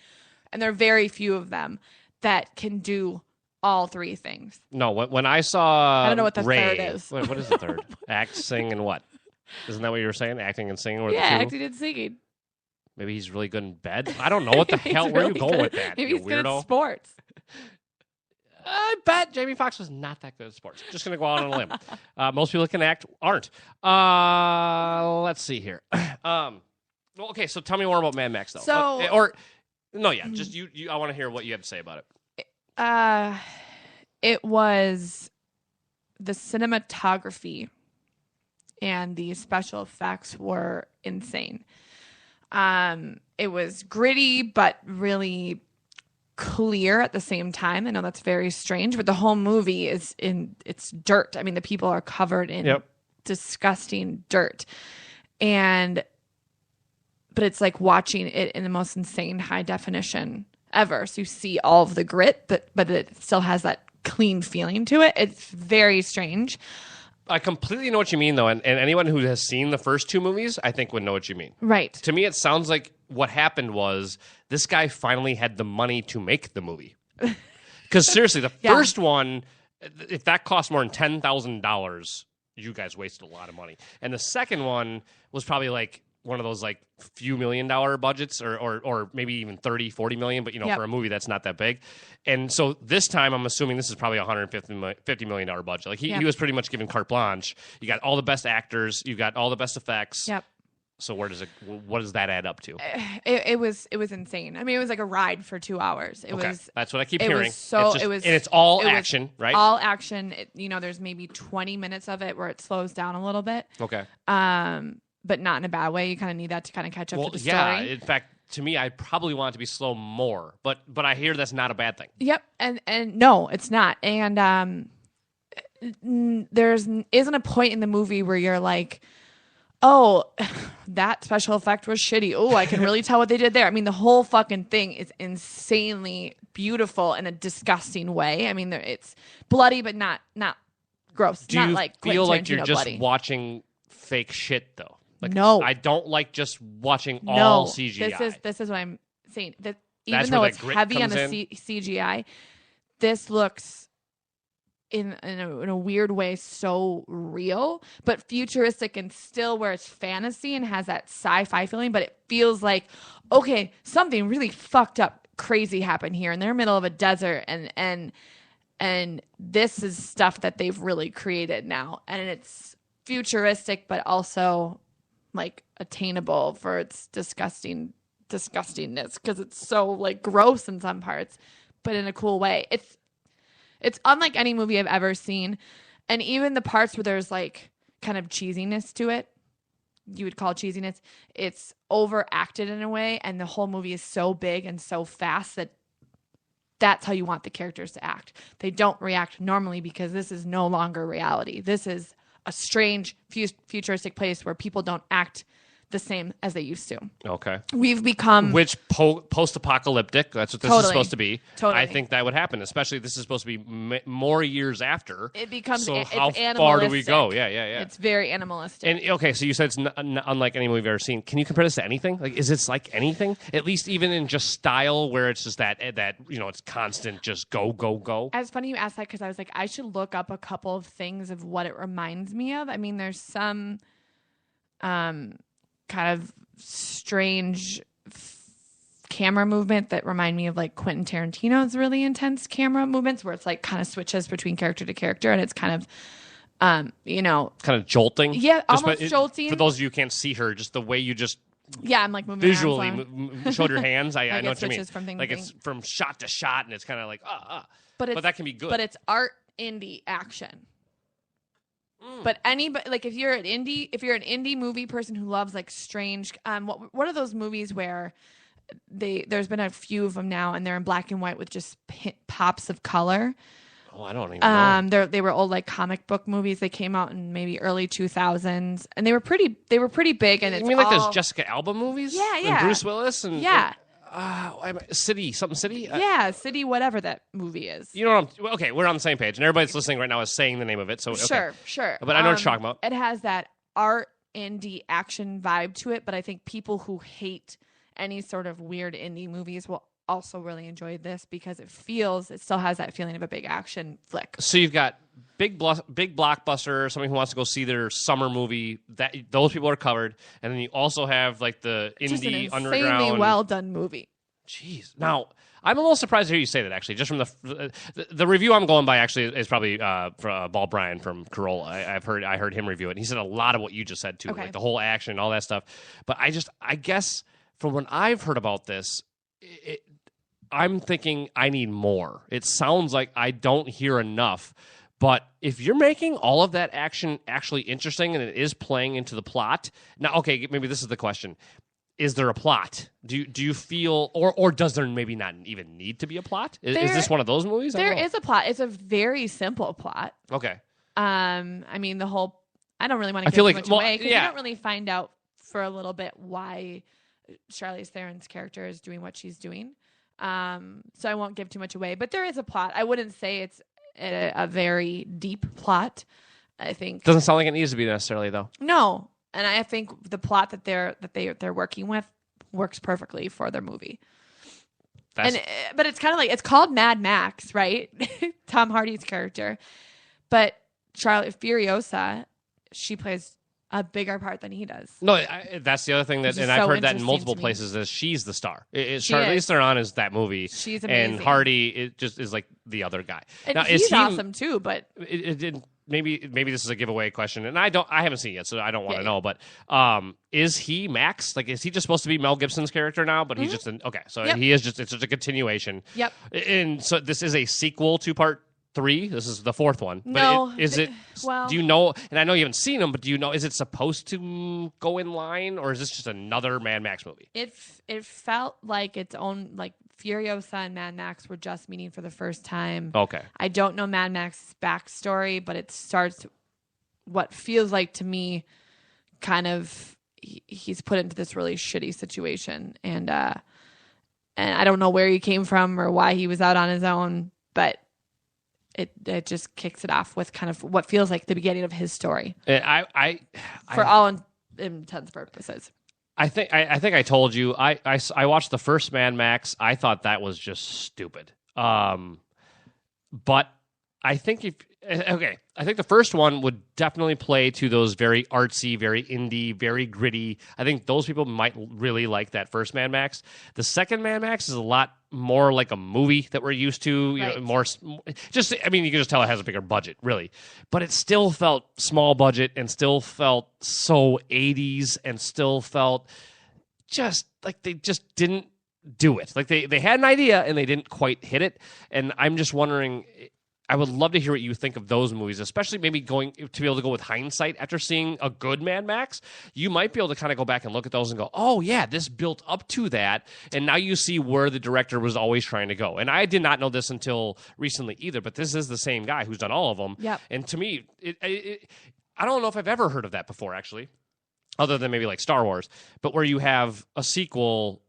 and there are very few of them that can do all three things. No, when I saw I don't know what the Ray, third is. What is the third? Act, sing, and what? Isn't that what you were saying? Acting and singing were Yeah, the two? acting and singing. Maybe he's really good in bed. I don't know what the hell. Where are you Really going good- with that? Maybe you he's good at weirdo. sports. I bet Jamie Foxx was not that good at sports. Just going to go out on a limb. Most people that can act aren't. Let's see here. Okay, so tell me more about Mad Max, though. So- Just you. I want to hear what you have to say about it. It was the cinematography and the special effects were insane. It was gritty, but really clear at the same time. I know that's very strange, but the whole movie it's dirt. I mean, the people are covered in disgusting dirt. But it's like watching it in the most insane high definition ever. So you see all of the grit, but it still has that clean feeling to it. It's very strange. I completely know what you mean, though, and anyone who has seen the first two movies, I think, would know what you mean. Right. To me, it sounds like what happened was this guy finally had the money to make the movie. Because seriously, the first one, if that cost more than $10,000, you guys wasted a lot of money. And the second one was probably like one of those like few $1 million budgets or maybe even 30, 40 million, but for a movie that's not that big. And so this time I'm assuming this is probably $150 million budget. Like he was pretty much given carte blanche. You got all the best actors, you got all the best effects. Yep. So what does that add up to? It was insane. I mean, it was like a ride for 2 hours. It was. That's what I keep hearing. And it's all action, right? All action. There's maybe 20 minutes of it where it slows down a little bit. Okay. But not in a bad way. You kind of need that to kind of catch up to the story. Yeah. In fact, to me, I probably want it to be slow more, but I hear that's not a bad thing. Yep. And no, it's not. And there isn't a point in the movie where you're like, oh, that special effect was shitty. Oh, I can really tell what they did there. I mean, the whole fucking thing is insanely beautiful in a disgusting way. I mean, it's bloody, but not gross. Do not you like feel like you're Tarantino just bloody. watching fake shit, though? Like, No. I don't like just watching all No, CGI. This is what I'm saying. That That's even though where it's that grit heavy on comes the CGI, this looks in a weird way so real, but futuristic and still where it's fantasy and has that sci-fi feeling. But it feels like, okay, something really fucked up, crazy happened here, and they're in the middle of a desert, and this is stuff that they've really created now, and it's futuristic, but also like attainable for its disgustingness because it's so like gross in some parts, but in a cool way. It's unlike any movie I've ever seen, and even the parts where there's like kind of cheesiness to it, you would call cheesiness, it's overacted in a way, and the whole movie is so big and so fast that that's how you want the characters to act. They don't react normally because this is no longer reality. This is a strange futuristic place where people don't act the same as they used to. Okay. We've become... Which post-apocalyptic, that's what this is supposed to be. Totally. I think that would happen, especially this is supposed to be more years after. It becomes so it's how animalistic. far do we go? Yeah. It's very animalistic. And okay, so you said it's unlike any movie I've ever seen. Can you compare this to anything? Like, is this like anything? At least even in just style, where it's just that it's constant, just go, go, go. It's funny you asked that because I was like, I should look up a couple of things of what it reminds me of. I mean, there's some kind of strange camera movement that remind me of like Quentin Tarantino's really intense camera movements where it's like kind of switches between character to character, and it's kind of kind of jolting. Yeah, almost jolting. For those of you who can't see her, just the way you just I'm like moving visually showed your hands. I Like know it what you mean. switches from thing to like thing. it's from shot to shot, and it's kind of like but that can be good. But it's art indie action. But anybody, like if you're an indie movie person who loves like strange, what are those movies where there's been a few of them now and they're in black and white with just pops of color. Oh, I don't even know. They were old like comic book movies. They came out in maybe early 2000s, and they were pretty big. And you mean like those Jessica Alba movies? Yeah, and yeah. Bruce Willis and City, something City. City, whatever that movie is. You know what okay, we're on the same page, and everybody's listening right now is saying the name of it. So okay. Sure. But I know what you're talking about. It has that art indie action vibe to it, but I think people who hate any sort of weird indie movies will also really enjoy this because it still has that feeling of a big action flick. So you've got big blockbuster, somebody who wants to go see their summer movie. That those people are covered, and then you also have like the indie just an underground, insanely well done movie. Jeez, now I'm a little surprised to hear you say that. Actually, just from the review I'm going by, actually is probably Ball Bryan from Corolla. I heard him review it, and he said a lot of what you just said too, like the whole action and all that stuff. But I guess from when I've heard about this, I'm thinking I need more. It sounds like I don't hear enough. But if you're making all of that action actually interesting and it is playing into the plot, now, okay, maybe this is the question. Is there a plot? Do you feel, or does there maybe not even need to be a plot? Is this one of those movies? There is a plot. It's a very simple plot. Okay. I mean, the whole, I don't really want to give too much away because you don't really find out for a little bit why Charlize Theron's character is doing what she's doing. So I won't give too much away, but there is a plot. I wouldn't say it's a very deep plot. I think doesn't sound like it needs to be necessarily though. No, and I think the plot that they're working with works perfectly for their movie. But it's kind of like it's called Mad Max, right? Tom Hardy's character, but Charlotte Furiosa, she plays a bigger part than he does. No, that's the other thing that, and I've heard that in multiple to places, is she's the star. Charlize Theron is that movie. She's amazing. And Hardy is like the other guy. And now, he's awesome too, but maybe this is a giveaway question, and I haven't seen it yet, so I don't want to know. But is he Max? Like, is he just supposed to be Mel Gibson's character now? But he's just he is just, it's just a continuation. Yep. And so this is a sequel to part 3. This is the 4th one. But no, is it? Well, do you know? And I know you haven't seen them, but do you know? Is it supposed to go in line, or is this just another Mad Max movie? It felt like its own, like Furiosa and Mad Max were just meeting for the first time. Okay. I don't know Mad Max's backstory, but it starts what feels like to me, kind of he's put into this really shitty situation, and I don't know where he came from or why he was out on his own, but it just kicks it off with kind of what feels like the beginning of his story. For all intents purposes. I think I told you I watched the first Mad Max. I thought that was just stupid. But I think I think the first one would definitely play to those very artsy, very indie, very gritty. I think those people might really like that first Mad Max. The second Mad Max is a lot more like a movie that we're used to. You know, more just. I mean, you can just tell it has a bigger budget, really, but it still felt small budget and still felt so 80s and still felt just like they just didn't do it. Like they had an idea and they didn't quite hit it. And I'm just wondering. I would love to hear what you think of those movies, especially maybe going to be able to go with hindsight after seeing a good Mad Max. You might be able to kind of go back and look at those and go, oh, yeah, this built up to that. And now you see where the director was always trying to go. And I did not know this until recently either, but this is the same guy who's done all of them. Yep. And to me, I don't know if I've ever heard of that before, actually, other than maybe like Star Wars, but where you have a sequel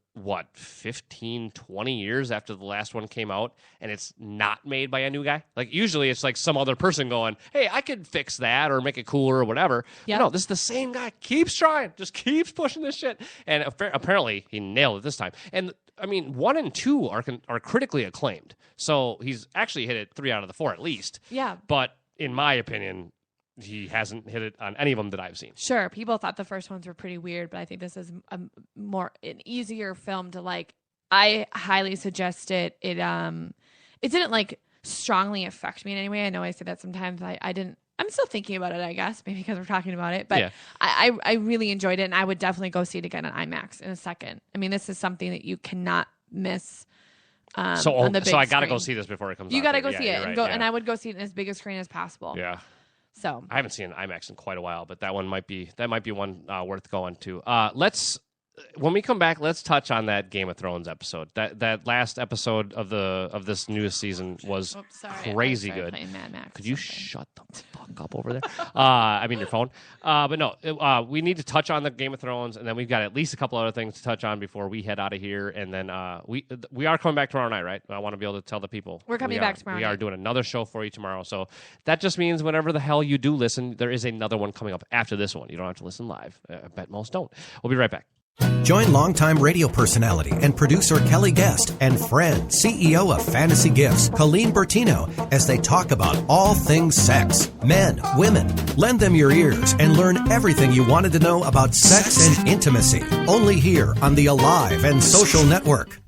15, 20 years after the last one came out, and it's not made by a new guy. Like usually it's like some other person going, hey, I could fix that or make it cooler or whatever. Yep. No, this is the same guy, keeps trying, just keeps pushing this shit, and apparently he nailed it this time. And I mean, 1 and 2 are critically acclaimed, so he's actually hit it 3 out of the 4 at least. Yeah, but in my opinion, he hasn't hit it on any of them that I've seen. Sure, people thought the first ones were pretty weird, but I think this is an easier film to like. I highly suggest it. It didn't like strongly affect me in any way. I know I say that sometimes. I didn't. I'm still thinking about it, I guess, maybe because we're talking about it. But yeah. I really enjoyed it, and I would definitely go see it again on IMAX in a second. I mean, this is something that you cannot miss. So on the big I got to screen. go see this before it comes out. You got to go see it and and go, and I would go see it in as big a screen as possible. Yeah. So I haven't seen IMAX in quite a while, but that might be one worth going to. When we come back, let's touch on that Game of Thrones episode. That last episode of this newest season was crazy good. Mad Max Could you shut the fuck up over there? I mean your phone. But no, we need to touch on the Game of Thrones, and then we've got at least a couple other things to touch on before we head out of here. And then we are coming back tomorrow night, right? I want to be able to tell the people we're coming back tomorrow. We are doing another show for you tomorrow. So that just means whenever the hell you do listen, there is another one coming up after this one. You don't have to listen live. I bet most don't. We'll be right back. Join longtime radio personality and producer Kelly Guest and friend, CEO of Fantasy Gifts, Colleen Bertino, as they talk about all things sex, men, women. Lend them your ears and learn everything you wanted to know about sex and intimacy. Only here on the Alive and Social Network.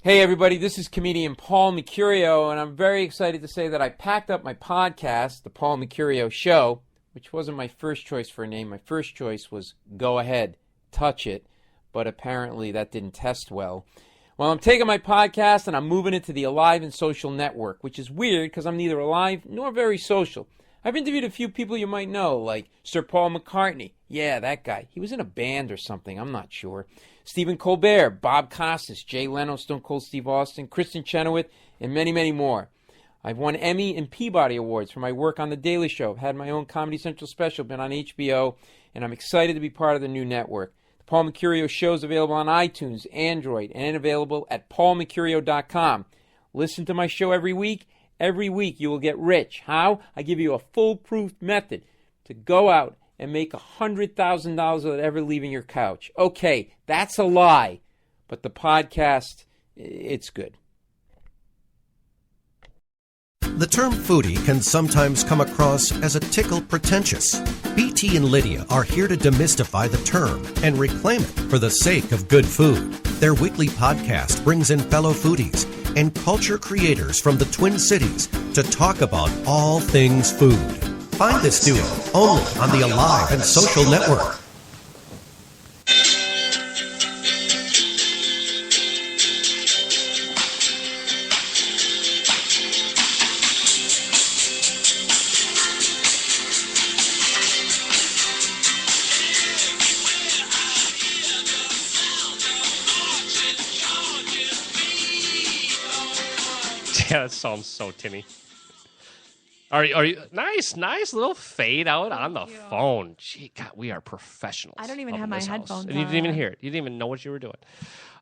Hey everybody, this is comedian Paul Mercurio, and I'm very excited to say that I packed up my podcast, The Paul Mercurio Show, which wasn't my first choice for a name. My first choice was Go Ahead, Touch It, but apparently that didn't test well. Well, I'm taking my podcast and I'm moving it to the Alive and Social Network, which is weird because I'm neither alive nor very social. I've interviewed a few people you might know, like Sir Paul McCartney. Yeah, that guy. He was in a band or something, I'm not sure. Stephen Colbert, Bob Costas, Jay Leno, Stone Cold Steve Austin, Kristen Chenoweth, and many, many more. I've won Emmy and Peabody Awards for my work on The Daily Show. I've had my own Comedy Central special, been on HBO, and I'm excited to be part of the new network. The Paul Mercurio Show is available on iTunes, Android, and available at paulmercurio.com. Listen to my show every week. Every week you will get rich. How? I give you a foolproof method to go out and make $100,000 without ever leaving your couch. Okay, that's a lie, but the podcast, it's good. The term foodie can sometimes come across as a tickle pretentious. BT and Lydia are here to demystify the term and reclaim it for the sake of good food. Their weekly podcast brings in fellow foodies and culture creators from the Twin Cities to talk about all things food. Find this duo only on the Alive and Social Network. Yeah, that sounds so tinny. Are you nice little fade out on the phone? Gee, God, we are professionals. I don't even have my headphones on. You didn't even hear it. You didn't even know what you were doing.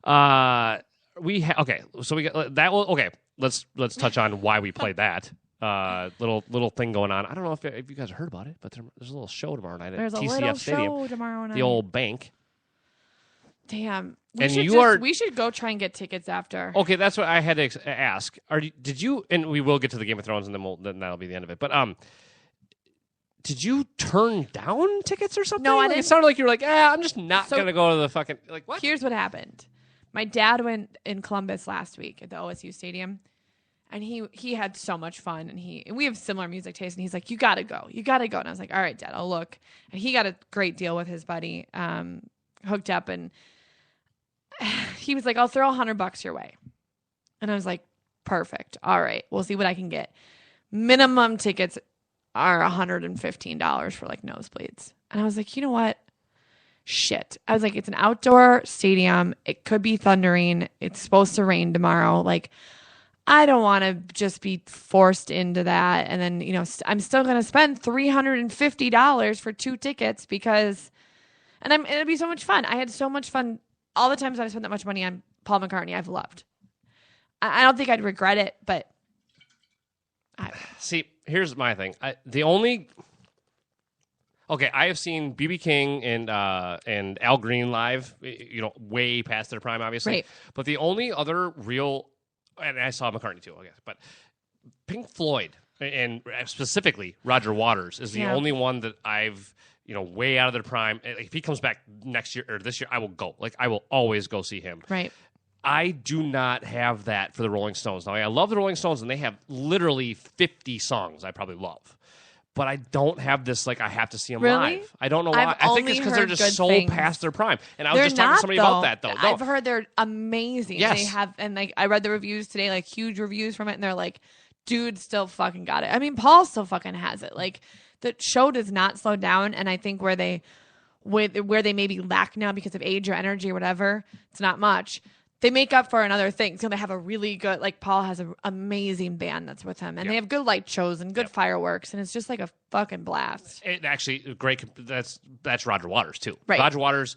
Okay, so we got that. Okay, let's touch on why we played that. Little thing going on. I don't know if you guys heard about it, but there's a little show tomorrow night at TCF Stadium. Show tomorrow night. The old bank. Damn. We should go try and get tickets after. Okay, that's what I had to ask. Did you? And we will get to the Game of Thrones, and then that'll be the end of it. But did you turn down tickets or something? No, I didn't. It sounded like you were like, I'm just not gonna go to the fucking what? Here's what happened. My dad went in Columbus last week at the OSU Stadium, and he had so much fun. And we have similar music tastes, and he's like, you gotta go. And I was like, all right, Dad, I'll look. And he got a great deal with his buddy, hooked up, and he was like, I'll throw $100 your way. And I was like, perfect. All right, we'll see what I can get. Minimum tickets are $115 for like nosebleeds. And I was like, you know what? Shit. I was like, it's an outdoor stadium. It could be thundering. It's supposed to rain tomorrow. Like, I don't want to just be forced into that. And then, I'm still going to spend $350 for 2 tickets because, it'd be so much fun. I had so much fun. All the times I spent that much money on Paul McCartney, I've loved. I don't think I'd regret it, but see, here's my thing. I have seen B.B. King and Al Green live, way past their prime, obviously. Right. But the only other real, and I saw McCartney too, I guess, but Pink Floyd and specifically Roger Waters is the only one that I've. Way out of their prime. If he comes back next year or this year, I will go. Like, I will always go see him. Right. I do not have that for the Rolling Stones. Now, I love the Rolling Stones, and they have literally 50 songs I probably love. but I don't have this like I have to see them Really? live. I don't know why. I've I think it's only because they're heard just good so things. past their prime. And I was They're just talking to not, somebody though. about that though. No. I've heard they're amazing. Yes. They have, and like I read the reviews today, like huge reviews from it, and they're like, dude, still fucking got it. I mean, Paul still fucking has it. Like the show does not slow down, and I think where they maybe lack now because of age or energy or whatever, it's not much. They make up for in other things. So they have a really good, like Paul has an amazing band that's with him, and they have good light shows and good fireworks, and it's just like a fucking blast. It actually great. That's Roger Waters too. Right. Roger Waters.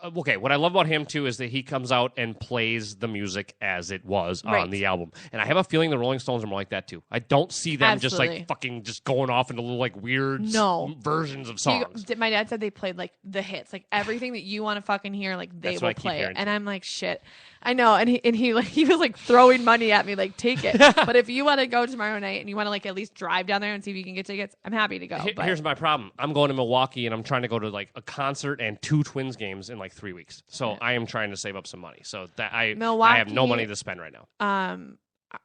Okay, what I love about him too is that he comes out and plays the music as it was on the album, and I have a feeling the Rolling Stones are more like that too. I don't see them just Absolutely. like fucking just going off into little like weird versions of songs. My dad said they played like the hits, like everything that you want to fucking hear, like they That's what I will keep play it. hearing, And too. I'm like, shit. I know, and he was like throwing money at me, like take it. But if you want to go tomorrow night and you want to like at least drive down there and see if you can get tickets, I'm happy to go. But Here's my problem. I'm going to Milwaukee and I'm trying to go to like a concert and 2 Twins games in like 3 weeks. So I am trying to save up some money. So that I have no Milwaukee- money to spend right now.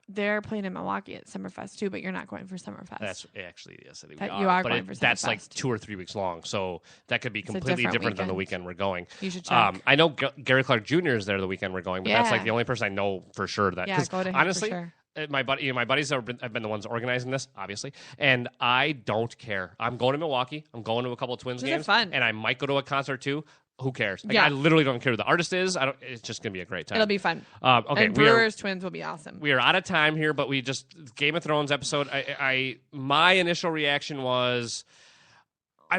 they're playing in Milwaukee at Summerfest too, but you're not going for Summerfest. That's actually yes, I think That we you are but going for that's like Summerfest. 2 or 3 weeks long, so that could be a completely different different than the weekend. weekend we're going. You should check. I know Gary Clark Jr. is there the weekend we're going, but that's like Yeah. the only person I know for sure that. Yeah, 'cause go to him for honestly, sure. my buddies have been the ones organizing this, obviously, and I don't care. I'm going to Milwaukee. I'm going to a couple of Twins Those are games, fun. and I might go to a concert too. Who cares? Like, Yeah. I literally don't care who the artist is. It's just gonna be a great time. It'll be fun. Okay, and we are- Brewers Twins will be awesome. we are out of time here, but we just Game of Thrones episode. My initial reaction was, I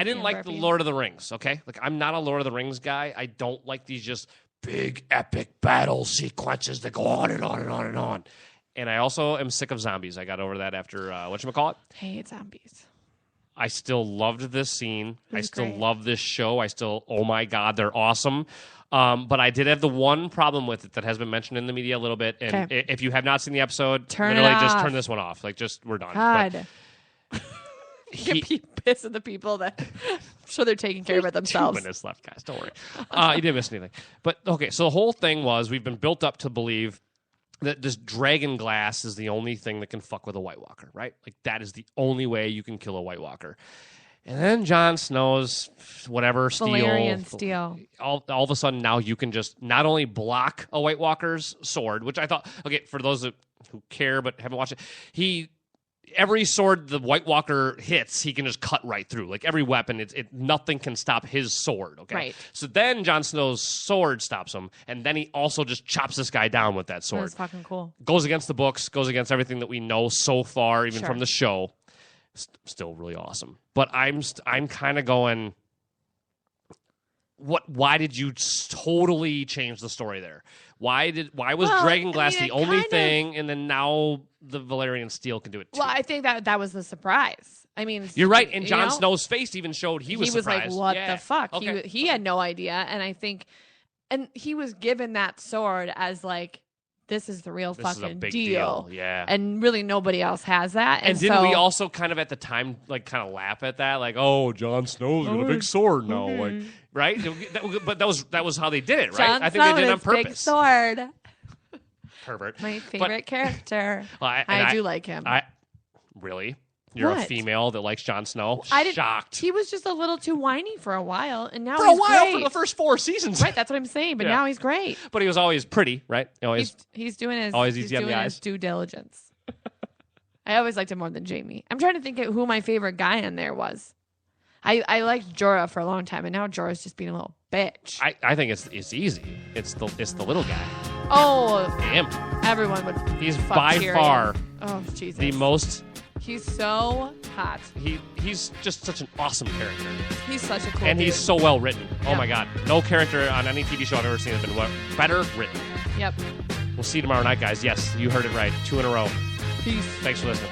didn't like the Lord of the Rings. Okay, like I'm not a Lord of the Rings guy. I don't like these just big epic battle sequences that go on and on and on and on. And I also am sick of zombies. I got over that after whatchamacallit. Hate zombies. I still loved this scene. I was still great. love this show. Oh my God, they're awesome. But I did have the one problem with it that has been mentioned in the media a little bit. And Okay. if you have not seen the episode, Turn it literally just off. turn this one off. Like, just we're done. God. But You can be pissed at the people that I'm sure they're taking care of it themselves. 2 minutes left, guys. Don't worry. You didn't miss anything. But okay, so the whole thing was we've been built up to believe that this dragon glass is the only thing that can fuck with a White Walker, right? Like that is the only way you can kill a White Walker. And then Jon Snow's whatever Valyrian steel. All of a sudden now you can just not only block a White Walker's sword, which I thought, okay, for those who care but haven't watched it, every sword the White Walker hits, he can just cut right through. Like every weapon, nothing can stop his sword. Okay, Right. So then Jon Snow's sword stops him, and then he also just chops this guy down with that sword. That's fucking cool. Goes against the books, goes against everything that we know so far, even Sure. from the show. Still really awesome. But I'm kind of going, why did you totally change the story there? Why was Well, Dragon Glass I mean, the it only kind of- thing, and then now the Valyrian steel can do it too? Well, I think that was the surprise. I mean, You're right, and you Jon know, Snow's face even showed he was surprised. like, "What Yeah. the fuck?" Okay. He had no idea, and I think, and he was given that sword as like, "This is the real This is a fucking big deal." deal, yeah. And really, nobody else has that. And didn't so, we also kind of at the time like kind of laugh at that, like, "Oh, Jon Snow's got a big sword now," like, right? But that was how they did it, right? Jon I think they Snow did it on with his big purpose. sword. Pervert. My favorite character. Well, I do like him. Really? You're a What? female that likes Jon Snow? I didn't. Shocked. He was just a little too whiny for a while, and now For a he's while, great. for the first 4 seasons. Right, that's what I'm saying. But Yeah. now he's great. But he was always pretty, right? He's doing his always he's easy on the doing eyes. his due diligence. I always liked him more than Jamie. I'm trying to think of who my favorite guy in there was. I liked Jorah for a long time, and now Jorah's just being a little bitch. I think it's easy. It's the little guy. Oh, Him. everyone would. He's fuck by Tyrion. far Oh Jesus. the most. He's so hot. He's just such an awesome character. He's such a cool. And he's dude. so well written. Oh Yeah. my God. No character on any TV show I've ever seen has been better written. Yep. We'll see you tomorrow night, guys. Yes, you heard it right. 2 in a row. Peace. Thanks for listening.